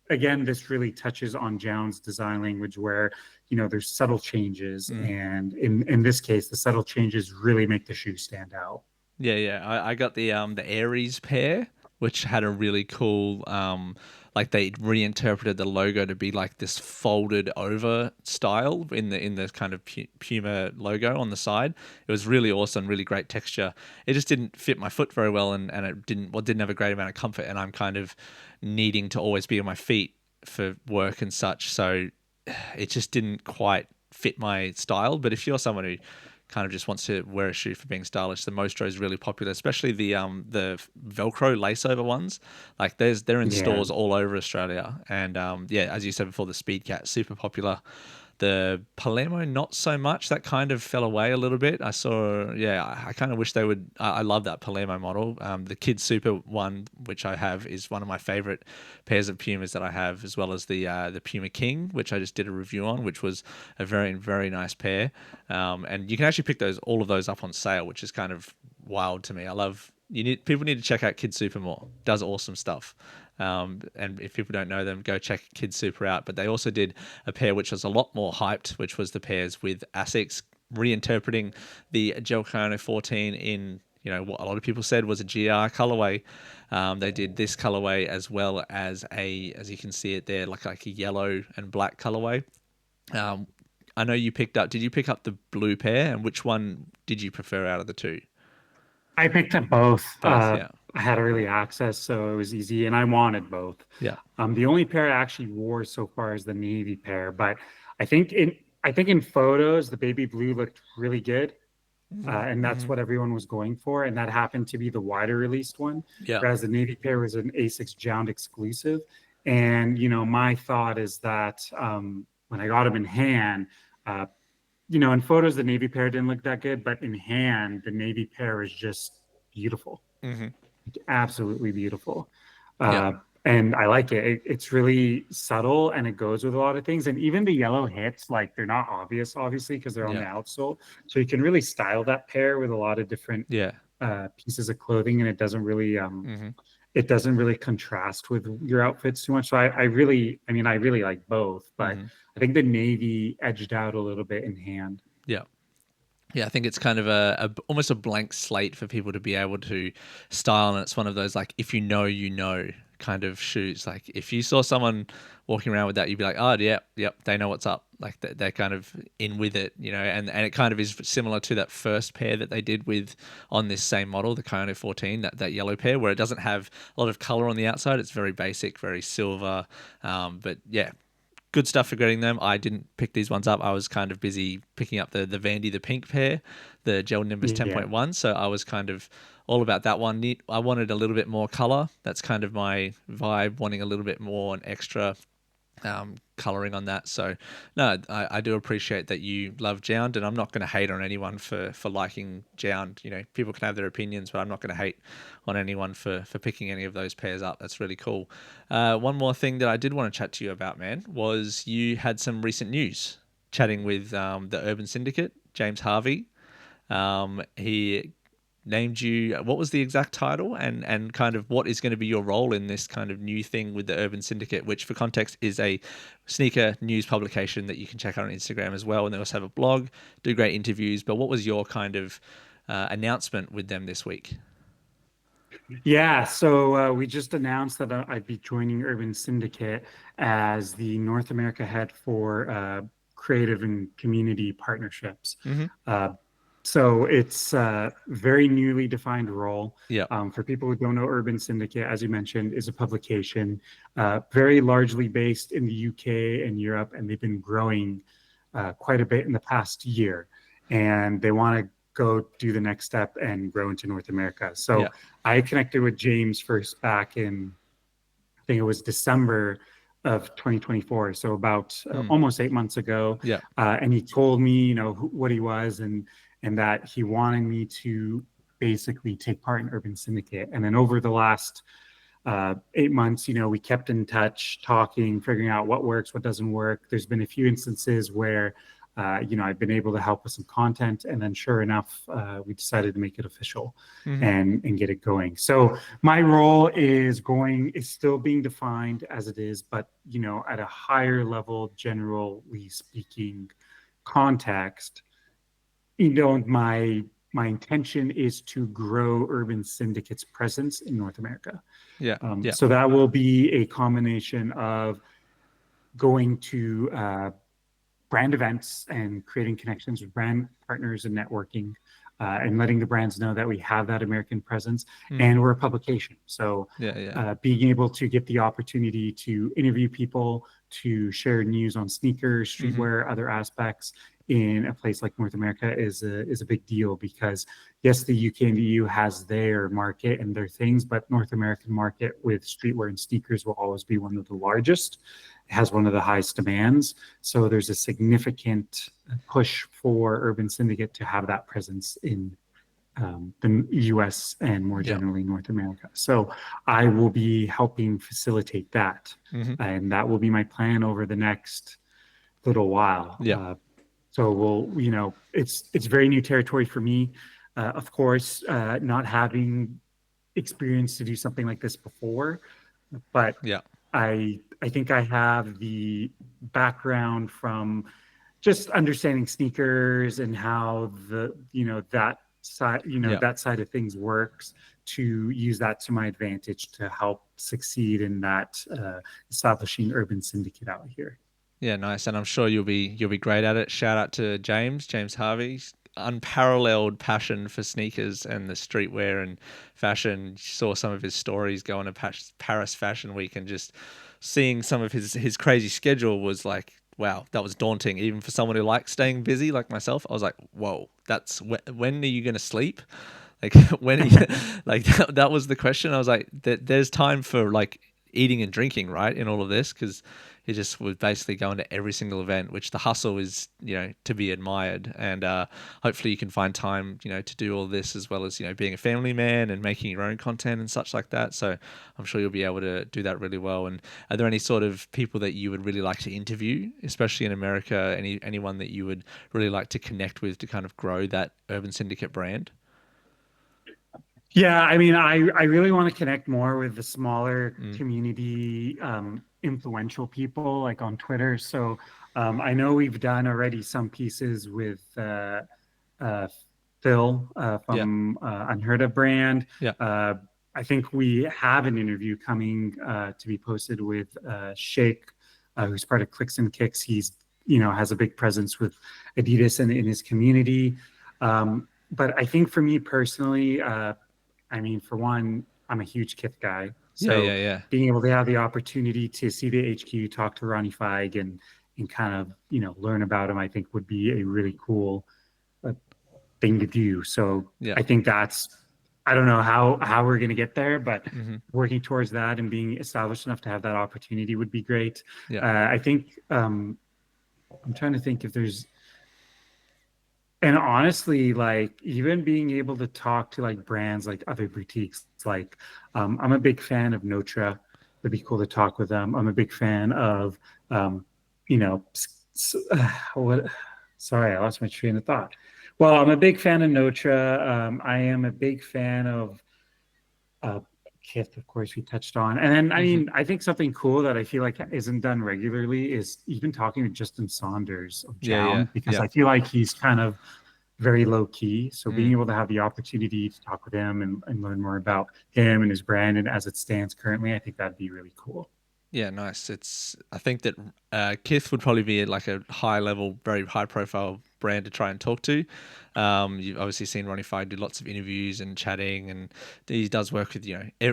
again, this really touches on Jound's design language, where there's subtle changes, mm. and in this case, the subtle changes really make the shoe stand out. Yeah, yeah. I got the Aries pair, which had a really cool like they reinterpreted the logo to be like this folded over style in the kind of Puma logo on the side. It was really awesome, really great texture. It just didn't fit my foot very well, and it didn't have a great amount of comfort, and I'm kind of needing to always be on my feet for work and such. So it just didn't quite fit my style. But if you're someone who kind of just wants to wear a shoe for being stylish, the Mostro is really popular, especially the Velcro lace over ones. Like they're in Yeah. stores all over Australia, and yeah, as you said before, the Speed Cat super popular. The Palermo, not so much. That kind of fell away a little bit. I saw, yeah, I kind of wish they would. I love that Palermo model. The Kid Super one, which I have, is one of my favorite pairs of Pumas that I have, as well as the Puma King, which I just did a review on, which was a very, very nice pair. And you can actually pick all of those up on sale, which is kind of wild to me. I love. People need to check out Kid Super more. Does awesome stuff. And if people don't know them, go check Kid Super out. But they also did a pair which was a lot more hyped, which was the pairs with Asics reinterpreting the Jellyfish 14 in what a lot of people said was a GR colorway. They did this colorway as well as as you can see it there, like a yellow and black colorway. Um, I know you picked up. Did you pick up the blue pair? And which one did you prefer out of the two? I picked up both. Both, yeah, I had early access, so it was easy, and I wanted both. yeah, The only pair I actually wore so far is the navy pair, but I think in photos the baby blue looked really good, and that's hmm what everyone was going for, and that happened to be the wider released one, yeah, whereas the navy pair was an A6 Jound exclusive. And my thought is that when I got them in hand. Uh, in photos, the navy pair didn't look that good, but in hand, the navy pair is just beautiful, hmm absolutely beautiful. yeah, Uh, and I like it. It's really subtle and it goes with a lot of things. And even the yellow hits, like they're not obvious, obviously, because they're on the yeah, outsole. So you can really style that pair with a lot of different yeah. pieces of clothing, and hmm it doesn't really contrast with your outfits too much. So I really, I really like both, but hmm I think the navy edged out a little bit in hand. Yeah. Yeah, I think it's kind of almost a blank slate for people to be able to style, and it's one of those like if you know kind of shoes. Like if you saw someone walking around with that, you'd be like, oh yeah, yep, they know what's up. Like they're kind of in with it, and it kind of is similar to that first pair that they did with on this same model, the Kyoto 14, that yellow pair, where it doesn't have a lot of color on the outside. It's very basic, very silver, but yeah, good stuff for getting them. I didn't pick these ones up. I was kind of busy picking up the Vandy, the pink pair, the Gel Nimbus Yeah. 10.1. So I was kind of all about that one. I wanted a little bit more color. That's kind of my vibe, wanting a little bit more and extra coloring on that. So no, I do appreciate that you love Jound, and I'm not going to hate on anyone for liking Jound. You know, people can have their opinions, but I'm not going to hate on anyone for picking any of those pairs up. That's really cool. One more thing that I did want to chat to you about, man, was you had some recent news chatting with the Urban Syndicate, James Harvey. He named you. What was the exact title, and kind of what is going to be your role in this kind of new thing with the Urban Syndicate, which for context is a sneaker news publication that you can check out on Instagram as well, and they also have a blog, do great interviews. But what was your kind of announcement with them this week? Yeah, so we just announced that I'd be joining Urban Syndicate as the North America head for creative and community partnerships. Uh, so it's a very newly defined role. Yeah. For people who don't know, Urban Syndicate, as you mentioned, is a publication very largely based in the UK and Europe, and they've been growing quite a bit in the past year. And they want to go do the next step and grow into North America. So Yeah. I connected with James first back in, I think it was December of 2024. So about almost 8 months ago. Yeah. And he told me, you know, what he was and that he wanted me to basically take part in Urban Syndicate. And then over the last 8 months, you know, we kept in touch, talking, figuring out what works, what doesn't work. There's been a few instances where you know, I've been able to help with some content, and then sure enough, we decided to make it official and get it going. So my role is still being defined as it is, but you know, at a higher level, generally speaking, context. You know, my intention is to grow Urban Syndicate's presence in North America. Yeah. So that will be a combination of going to brand events and creating connections with brand partners and networking and letting the brands know that we have that American presence and we're a publication. So being able to get the opportunity to interview people, to share news on sneakers, streetwear, other aspects in a place like North America is a big deal because yes, the UK and the EU has their market and their things, but North American market with streetwear and sneakers will always be one of the largest. It has one of the highest demands. So there's a significant push for Urban Syndicate to have that presence in the US and more generally North America. So I will be helping facilitate that. And that will be my plan over the next little while. So we'll, you know, it's very new territory for me. Of course, not having experience to do something like this before, but I think I have the background from just understanding sneakers and how the, you know, that side, you know, that side of things works to use that to my advantage to help succeed in that establishing Urban Syndicate out here. Yeah, nice. And I'm sure you'll be great at it. Shout out to James Harvey. Unparalleled passion for sneakers and the streetwear and fashion. Saw some of his stories going to Paris Fashion Week, and just seeing some of his crazy schedule was like, wow, that was daunting. Even for someone who likes staying busy like myself, I was like, whoa, that's when are you going to sleep? Like when are you, like that was the question. I was like, there's time for like eating and drinking, right, in all of this, because he just was basically going to every single event, which the hustle is, you know, to be admired. And hopefully you can find time, you know, to do all this, as well as, you know, being a family man and making your own content and such like that. So I'm sure you'll be able to do that really well. And are there any sort of people that you would really like to interview, especially in America? Anyone that you would really like to connect with to kind of grow that Urban Syndicate brand? Yeah, I mean, I really want to connect more with the smaller community influential people like on Twitter. So I know we've done already some pieces with Phil from Unheard of brand. I think we have an interview coming to be posted with Shake, who's part of Clicks and Kicks. He's, you know, has a big presence with Adidas and in his community. But I think for me personally, I mean, for one, I'm a huge Kith guy. So Yeah. being able to have the opportunity to see the HQ, talk to Ronnie Feig, and kind of learn about him, I think would be a really cool uh, thing to do. So Yeah. I think I don't know how we're going to get there, but Hmm. working towards that and being established enough to have that opportunity would be great. Yeah. I think I'm trying to think if there's, and honestly, like even being able to talk to like brands like other boutiques, like I'm a big fan of Notre. It'd be cool to talk with them. I'm a big fan of, um, you know, what? Sorry, I lost my train of thought. Well, I'm a big fan of Notre. I am a big fan of uh, Kith, of course, we touched on. And then, I Hmm. mean, I think something cool that I feel like isn't done regularly is even talking to Justin Saunders of Yeah. Jound, because Yeah. I feel like he's kind of very low key. So being Mm. able to have the opportunity to talk with him and learn more about him and his brand and as it stands currently, I think that'd be really cool. Yeah, nice. I think that Kith would probably be like a high level, very high profile brand to try and talk to. You've obviously seen Ronnie Feig do lots of interviews and chatting, and he does work with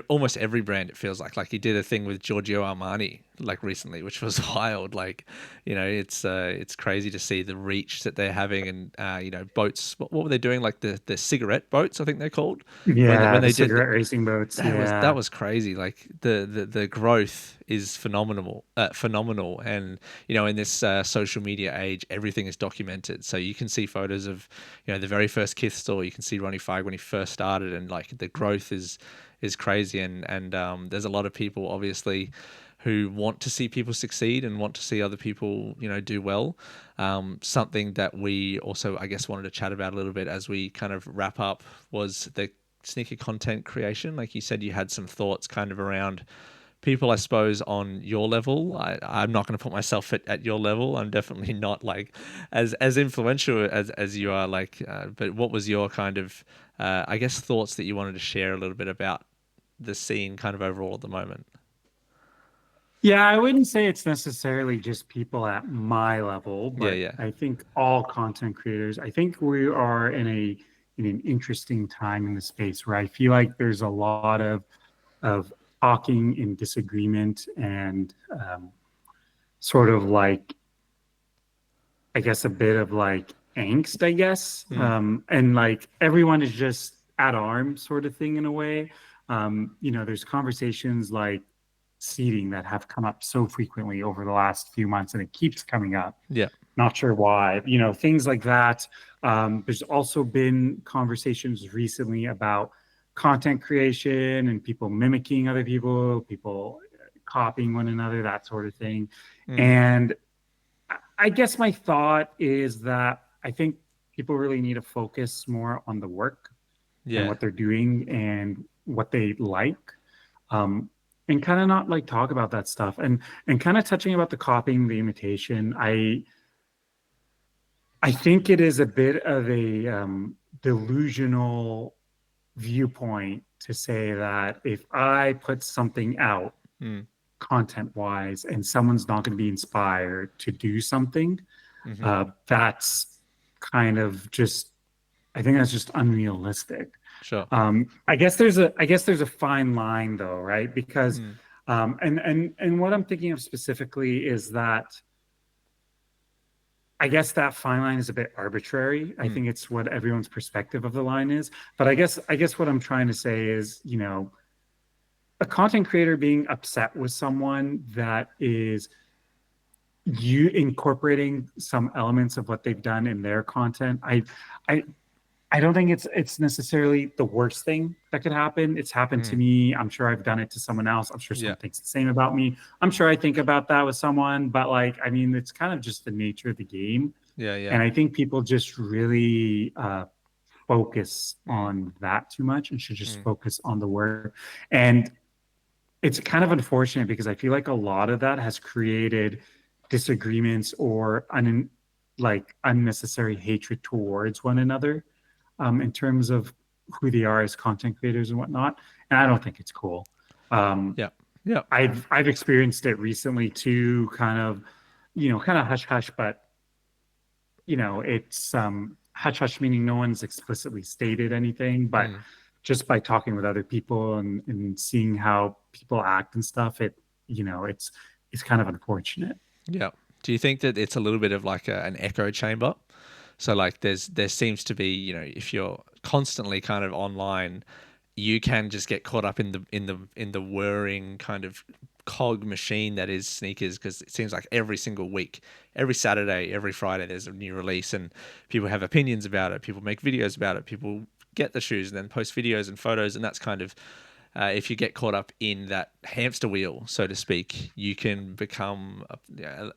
almost every brand. It feels like he did a thing with Giorgio Armani like recently, which was wild. Like, it's crazy to see the reach that they're having, and boats. What were they doing? Like the cigarette boats, I think they're called. When Yeah, the they did cigarette racing boats. that Yeah. was crazy. Like the growth is phenomenal, and in this social media age, everything is documented. So you can see photos of the very first Kith store. You can see Ronnie Feig when he first started, and like the growth is crazy. And there's a lot of people obviously who want to see people succeed and want to see other people do well. Something that we also, I guess, wanted to chat about a little bit as we kind of wrap up was the sneaker content creation. Like you said, you had some thoughts kind of around people, I suppose, on your level. I'm not going to put myself at your level. I'm definitely not like as influential as you are. Like, but what was your kind of, I guess, thoughts that you wanted to share a little bit about the scene kind of overall at the moment? Yeah, I wouldn't say it's necessarily just people at my level, Yeah, but yeah. I think all content creators, I think we are in an interesting time in the space where I feel like there's a lot of talking and disagreement and sort of like I guess a bit of like angst, I guess. Mm, And like everyone is just at arms sort of thing in a way. There's conversations like seating that have come up so frequently over the last few months and it keeps coming up. yeah. Not sure why, things like that. There's also been conversations recently about content creation and people mimicking other people copying one another, that sort of thing. Mm, And I guess my thought is that I think people really need to focus more on the work and yeah. what they're doing and what they like. Um, and kind of not like talk about that stuff and kind of touching about the copying, the imitation. I think it is a bit of a delusional viewpoint to say that if I put something out Mm, content wise and someone's not going to be inspired to do something, mm-hmm. that's kind of just I think that's just unrealistic. Sure. I guess there's a fine line though, right? Because Mm, and what I'm thinking of specifically is that I guess that fine line is a bit arbitrary. I mm, think it's what everyone's perspective of the line is. But I guess what I'm trying to say is, a content creator being upset with someone that is you incorporating some elements of what they've done in their content. I I don't think it's necessarily the worst thing that could happen. It's happened to mm, me. I'm sure I've done it to someone else. I'm sure yeah. someone thinks the same about me. I'm sure I think about that with someone, but like, I mean, it's kind of just the nature of the game. Yeah, yeah. And I think people just really focus Mm, on that too much and should just mm, focus on the work. And it's kind of unfortunate because I feel like a lot of that has created disagreements or like unnecessary hatred towards one another in terms of who they are as content creators and whatnot. And I don't think it's cool. Um, yeah. Yeah. I've experienced it recently too, kind of hush hush, but it's hush hush meaning no one's explicitly stated anything, but Mm, just by talking with other people and seeing how people act and stuff, it's kind of unfortunate. Yeah. Do you think that it's a little bit of like an echo chamber? So like there seems to be, if you're constantly kind of online, you can just get caught up in the whirring kind of cog machine that is sneakers, because it seems like every single week, every Saturday, every Friday there's a new release and people have opinions about it, people make videos about it, people get the shoes and then post videos and photos, and that's kind of if you get caught up in that hamster wheel, so to speak, you can become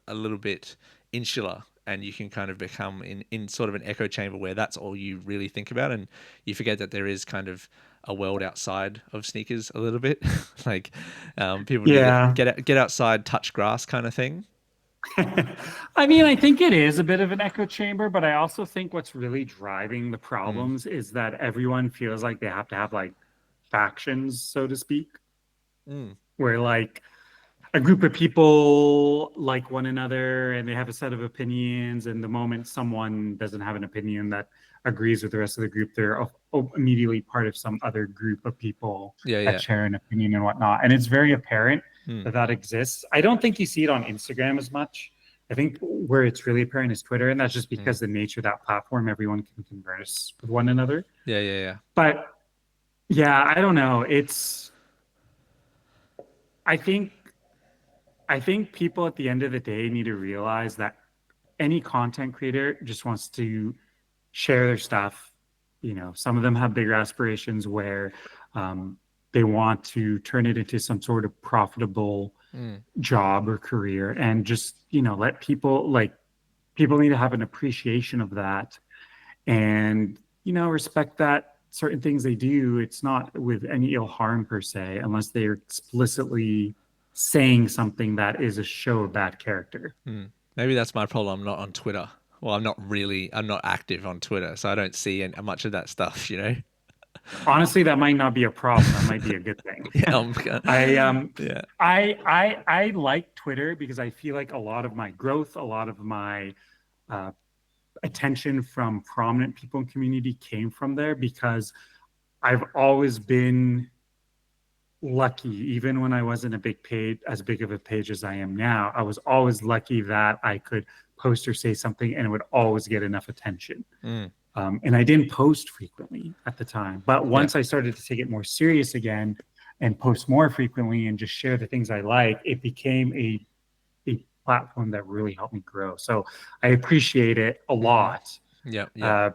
a little bit insular, and you can kind of become in sort of an echo chamber where that's all you really think about, and you forget that there is kind of a world outside of sneakers a little bit. Like people need to Yeah. get outside, touch grass kind of thing. I mean, I think it is a bit of an echo chamber, but I also think what's really driving the Mm, problems is that everyone feels like they have to have like factions, so to speak, mm, where like a group of people like one another and they have a set of opinions. And the moment someone doesn't have an opinion that agrees with the rest of the group, they're immediately part of some other group of people yeah, that yeah. share an opinion and whatnot. And it's very apparent Mm, that that exists. I don't think you see it on Instagram as much. I think where it's really apparent is Twitter, and that's just mm. because the nature of that platform, everyone can converse with one another. Yeah, yeah, yeah. But yeah, I don't know. I think I think people at the end of the day need to realize that any content creator just wants to share their stuff. Some of them have bigger aspirations where um, they want to turn it into some sort of profitable Mm, job or career, and just, let people need to have an appreciation of that, and, respect that certain things they do, it's not with any ill harm per se, unless they're explicitly saying something that is a show of bad character. mm. Maybe that's my problem. I'm not on Twitter. Well, I'm not active on Twitter, so I don't see much of that stuff. Honestly, that might not be a problem. That might be a good thing. Yeah, I um yeah, I like Twitter because I feel like a lot of my growth, a lot of my uh, attention from prominent people in community came from there, because I've always been lucky, even when I wasn't a big page, as big of a page as I am now. I was always lucky that I could post or say something and it would always get enough attention. mm, And I didn't post frequently at the time. But yeah, once I started to take it more serious again and post more frequently and just share the things I like, it became a platform that really helped me grow. So I appreciate it a mm, lot. yeah, yeah,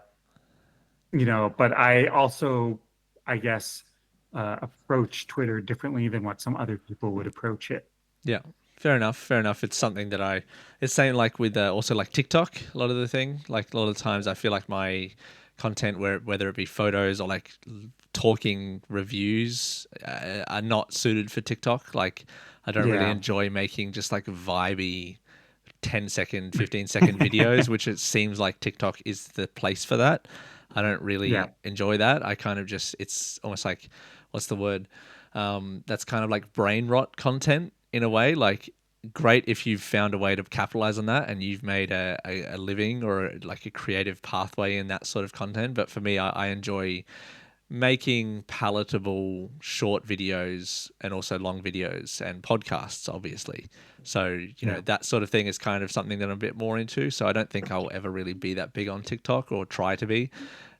Uh, but I also, I guess, approach Twitter differently than what some other people would approach it. yeah. Fair enough. Fair enough. It's something that it's same like with also like TikTok. A lot of the thing, like a lot of times, I feel like my content, whether it be photos or like talking reviews, are not suited for TikTok. Like I don't really Yeah. enjoy making just like vibey 10-second, 15-second videos, which it seems like TikTok is the place for that. I don't Yeah. really enjoy that. I kind of just, it's almost like, what's the word? That's kind of like brain rot content in a way. Like, great if you've found a way to capitalize on that and you've made a living or like a creative pathway in that sort of content. But for me, I enjoy making palatable short videos and also long videos and podcasts, obviously. So, Yeah. that sort of thing is kind of something that I'm a bit more into. So I don't think I'll ever really be that big on TikTok or try to be.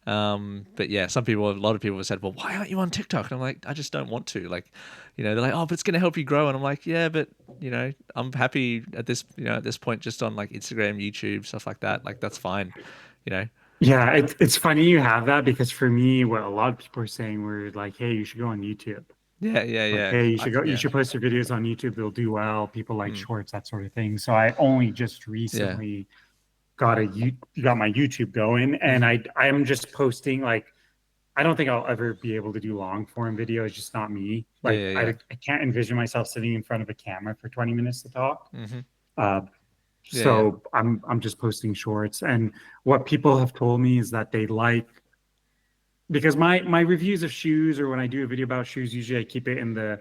But yeah, a lot of people have said, well, why aren't you on TikTok? And I'm like, I just don't want to. Like, they're like, oh, but it's going to help you grow. And I'm like, yeah, but, I'm happy at this point, just on like Instagram, YouTube, stuff like that. Like, that's fine, you know? Yeah, it's funny you have that, because for me, what a lot of people are saying were like, hey, you should go on YouTube. Yeah, yeah, Like, yeah. hey, you Yeah. should post your videos on YouTube. They'll do well. People like Mm, shorts, that sort of thing. So I only just yeah. recently got my YouTube going, and Hmm. I'm just posting like, I don't think I'll ever be able to do long form video. It's just not me. Yeah, Like yeah, yeah. I can't envision myself sitting in front of a camera for 20 minutes to talk. Hmm. Uh, Yeah, yeah. so I'm just posting shorts. And what people have told me is that they like, because my reviews of shoes, or when I do a video about shoes, usually I keep it in the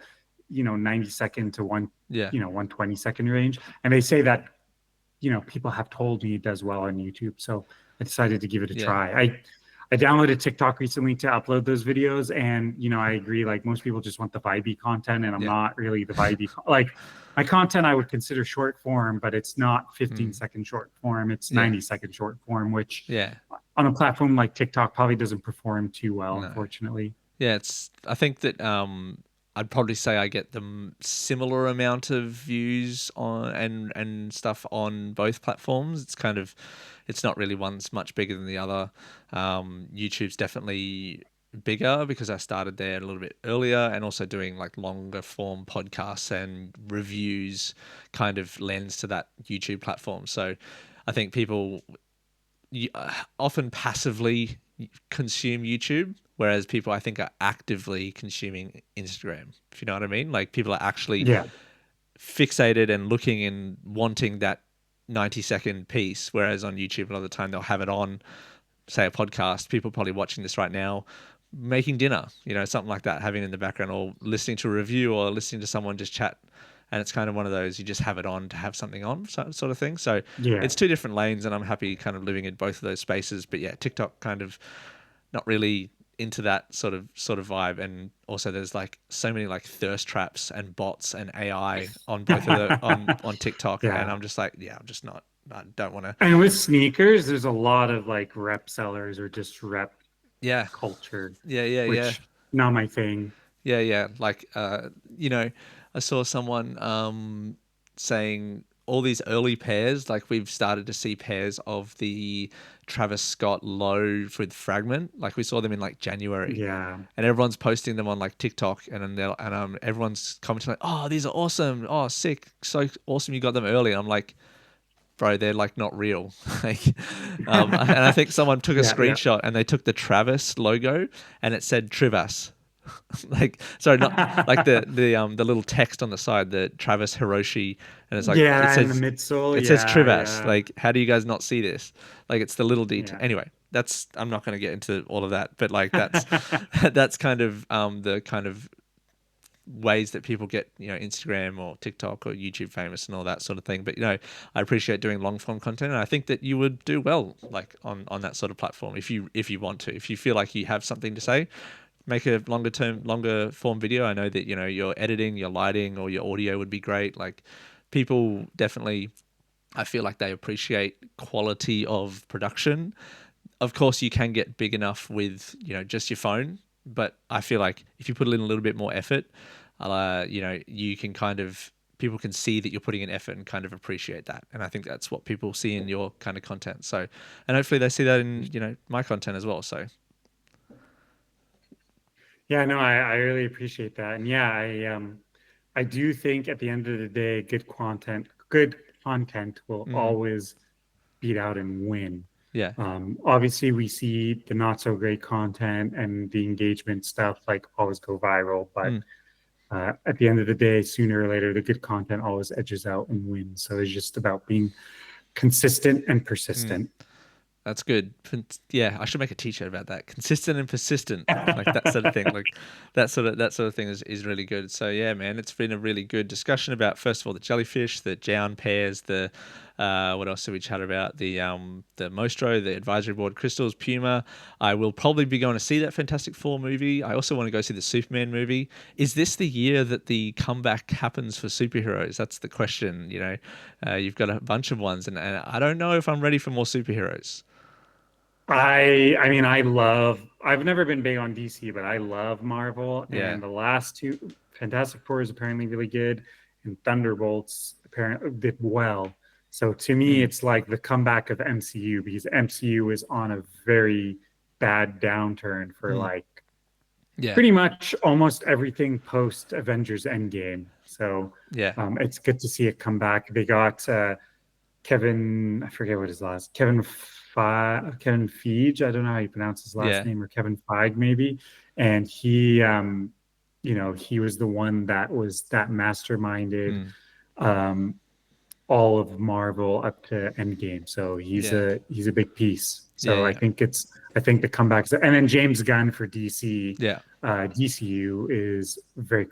90-second to Yeah. 120-second range. And they say that people have told me it does well on YouTube. So I decided to give it a Yeah. try. I downloaded TikTok recently to upload those videos, and I agree. Like most people just want the vibey content, and I'm Yeah. not really the vibey. Like my content, I would consider short form, but it's not 15-second short form. It's Yeah. 90-second short form, which Yeah. on a platform like TikTok probably doesn't perform too well, No. unfortunately. Yeah, I think that I'd probably say I get the similar amount of views on and stuff on both platforms. It's not really one's much bigger than the other. YouTube's definitely bigger because I started there a little bit earlier, and also doing like longer form podcasts and reviews kind of lends to that YouTube platform. So I think people often passively consume YouTube, whereas people I think are actively consuming Instagram, if you know what I mean. Like people are actually Yeah. fixated and looking and wanting that 90-second piece, whereas on YouTube a lot of the time they'll have it on, say a podcast, people probably watching this right now making dinner, something like that, having it in the background, or listening to a review, or listening to someone just chat. And it's kind of one of those, you just have it on to have something on, sort of thing. So Yeah. it's two different lanes, and I'm happy kind of living in both of those spaces. But yeah, TikTok kind of not really into that sort of vibe. And also there's like so many like thirst traps and bots and AI on both of the on TikTok. And Yeah. I'm just like, yeah, I'm just not, I don't want to. And with sneakers, there's a lot of like rep sellers or just rep Yeah. culture, Yeah. which not my thing. Yeah. Like, I saw someone saying all these early pairs, like we've started to see pairs of the Travis Scott low with Fragment. Like we saw them in like January, Yeah. and everyone's posting them on like TikTok, and then everyone's commenting like, "Oh, these are awesome! Oh, sick! So awesome! You got them early." And I'm like, bro, they're like not real. Like, and I think someone took a Yeah. screenshot and they took the Travis logo and it said Trivas. Like, sorry, not like the little text on the side, the Travis Hiroshi, and it's like Yeah, in the midsole. it says Yeah, Trivas. yeah, Like, how do you guys not see this? Like, it's the little detail. yeah. Anyway, I'm not going to get into all of that, but like that's kind of the kind of ways that people get Instagram or TikTok or YouTube famous and all that sort of thing. But I appreciate doing long form content, and I think that you would do well like on that sort of platform if you want to. If you feel like you have something to say, make a longer form video. I know that your editing, your lighting, or your audio would be great. Like people definitely, I feel like they appreciate quality of production. Of course, you can get big enough with just your phone, but I feel like if you put in a little bit more effort, you can kind of, people can see that you're putting in effort and kind of appreciate that. And I think that's what people see in your kind of content. So, and hopefully they see that in my content as well. So Yeah, no, I really appreciate that. And yeah, I do think at the end of the day, good content will always beat out and win. yeah, Obviously, we see the not so great content and the engagement stuff like always go viral, but at the end of the day, sooner or later, the good content always edges out and wins. So it's just about being consistent and persistent. that's good. Yeah, I should make a t-shirt about that. Consistent and persistent, like that sort of thing. Like that sort of thing is really good. So yeah, man, it's been a really good discussion about, first of all, the jellyfish, the Jjjjound pairs, the what else did we chat about? The Mostro, the advisory board crystals, Puma. I will probably be going to see that Fantastic Four movie. I also want to go see the Superman movie. Is this the year that the comeback happens for superheroes? That's the question. You've got a bunch of ones, and I don't know if I'm ready for more superheroes. I mean, I've never been big on DC, but I love Marvel, Yeah. and the last two, Fantastic Four is apparently really good, and Thunderbolts apparently did well. So to me, it's like the comeback of MCU, because MCU is on a very bad downturn for like Yeah. pretty much almost everything post Avengers Endgame. So Yeah. it's good to see it come back. They got Kevin, I forget what his last, Kevin Feige. I don't know how you pronounce his last Yeah. name, or Kevin Feige maybe. And he was the one that masterminded all of Marvel up to Endgame. So he's Yeah. a big piece. So Yeah. I think the comebacks, and then James Gunn for DC, Yeah. DCU is very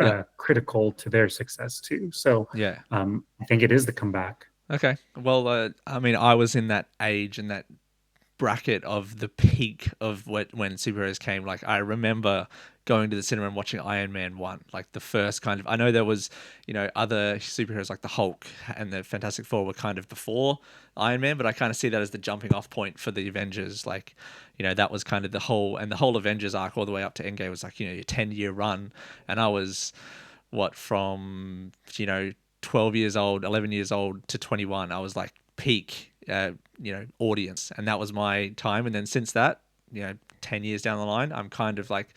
Yeah. critical to their success too. So Yeah. I think it is the comeback. Okay. Well, I mean, I was in that age and that bracket of the peak of when superheroes came. Like I remember going to the cinema and watching Iron Man 1, like the first kind of, I know there was, other superheroes like the Hulk and the Fantastic Four were kind of before Iron Man, but I kind of see that as the jumping off point for the Avengers. Like, that was kind of the whole Avengers arc all the way up to Endgame was like, your 10-year run. And I was from, 12 years old, 11 years old to 21, I was like peak, audience. And that was my time. And then since that, 10 years down the line, I'm kind of like,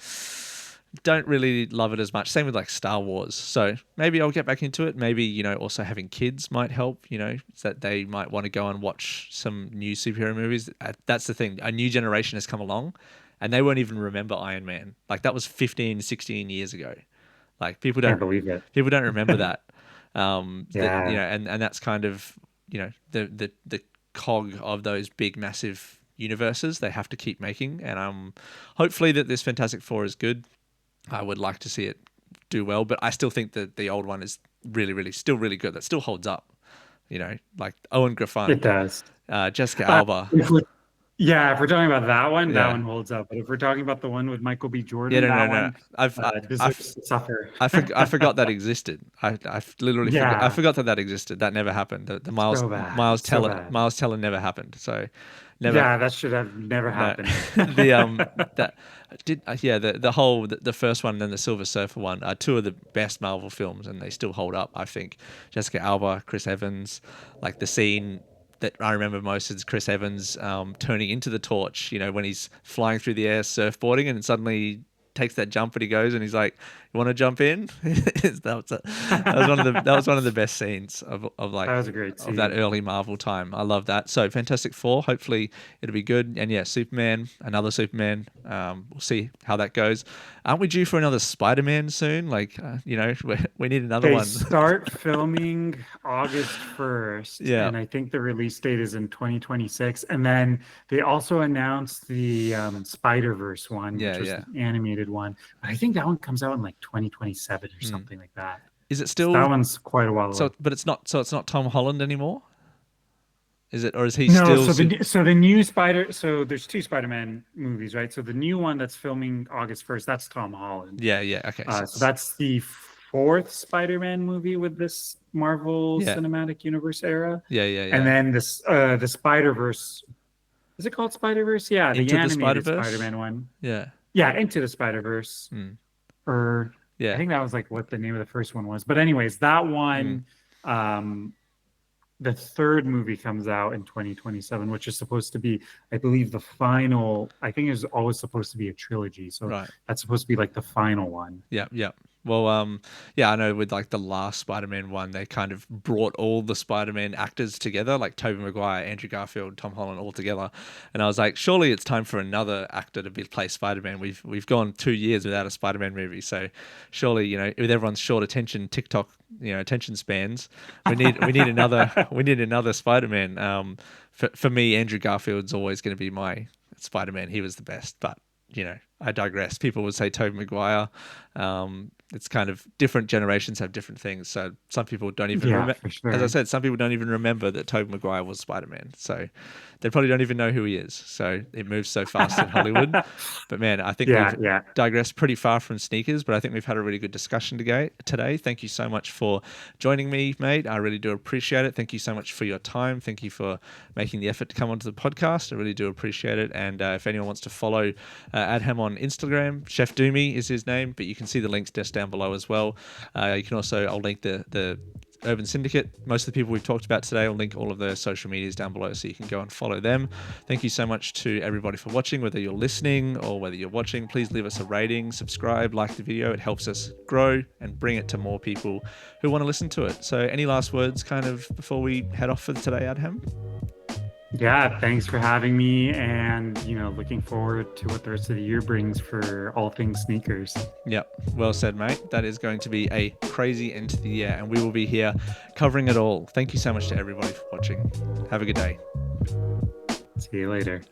don't really love it as much. Same with like Star Wars. So maybe I'll get back into it. Maybe, also having kids might help, so that they might want to go and watch some new superhero movies. That's the thing. A new generation has come along and they won't even remember Iron Man. Like that was 15, 16 years ago. Like people don't believe it. People don't remember that. Yeah. And that's kind of, the cog of those big, massive universes they have to keep making. And hopefully that this Fantastic Four is good. I would like to see it do well, but I still think that the old one is really, really still really good. That still holds up. Like Owen Grafton. It does. Jessica Alba. If we're talking about that one, that one holds up. But if we're talking about the one with Michael B. Jordan, no. One deserves to suffer. I forgot that existed. I literally forgot. I forgot that existed. That never happened. The Miles Teller never happened. So never. Yeah, that should have never happened. The first one and then the Silver Surfer one are two of the best Marvel films, and they still hold up. I think Jessica Alba, Chris Evans, like the scene that I remember most is Chris Evans turning into the Torch, when he's flying through the air surfboarding and suddenly takes that jump and he goes and he's like, "You want to jump in?" that was one of the best scenes of like that was a great scene. Of that early Marvel time. I love that. So Fantastic Four, hopefully it'll be good. And yeah, Superman, another Superman. We'll see how that goes. Aren't we due for another Spider-Man soon? Like we need another one. They start filming August 1st. Yeah. And I think the release date is in 2026. And then they also announced the Spider-Verse one, which was the animated one. But I think that one comes out in like 2027 or something like that. Is it still? So that one's quite a while away. But it's not. So it's not Tom Holland anymore. Is it, or is he still? So the new Spider. So there's two Spider-Man movies, right? So the new one that's filming August 1st, that's Tom Holland. Yeah. Okay. So that's the fourth Spider-Man movie with this Marvel Cinematic Universe era. Yeah. And then this the Spider-Verse. Is it called Spider-Verse? Yeah, the animated Spider-Man one. Yeah. Yeah, Into the Spider-Verse. Or I think that was like what the name of the first one was. But anyways, that one, the third movie comes out in 2027, which is supposed to be, I believe, the final. I think it's always supposed to be a trilogy. So that's supposed to be like the final one. Yeah. Well, I know with like the last Spider-Man one, they kind of brought all the Spider-Man actors together, like Tobey Maguire, Andrew Garfield, Tom Holland, all together. And I was like, surely it's time for another actor to play Spider-Man. We've gone 2 years without a Spider-Man movie, so surely with everyone's short TikTok attention spans, we need another Spider-Man. For me, Andrew Garfield's always going to be my Spider-Man. He was the best, but I digress. People would say Tobey Maguire. It's kind of different generations have different things. So some people don't even remember. Sure. As I said, some people don't even remember that Tobey Maguire was Spider-Man. So they probably don't even know who he is. So it moves so fast in Hollywood. But man, I think we've digressed pretty far from sneakers, but I think we've had a really good discussion today. Thank you so much for joining me, mate. I really do appreciate it. Thank you so much for your time. Thank you for making the effort to come onto the podcast. I really do appreciate it. And if anyone wants to follow Adham on Instagram, Chef Doomy is his name, but you can see the links just down below as well. You can also, I'll link the Urban Syndicate. Most of the people we've talked about today, I'll link all of their social medias down below so you can go and follow them. Thank you so much to everybody for watching, whether you're listening or whether you're watching. Please leave us a rating, subscribe, like the video. It helps us grow and bring it to more people who want to listen to it. So any last words kind of before we head off for today, Adham? Yeah, thanks for having me, and looking forward to what the rest of the year brings for all things sneakers. Yep, well said, mate. That is going to be a crazy end to the year, and we will be here covering it all. Thank you so much to everybody for watching. Have a good day. See you later.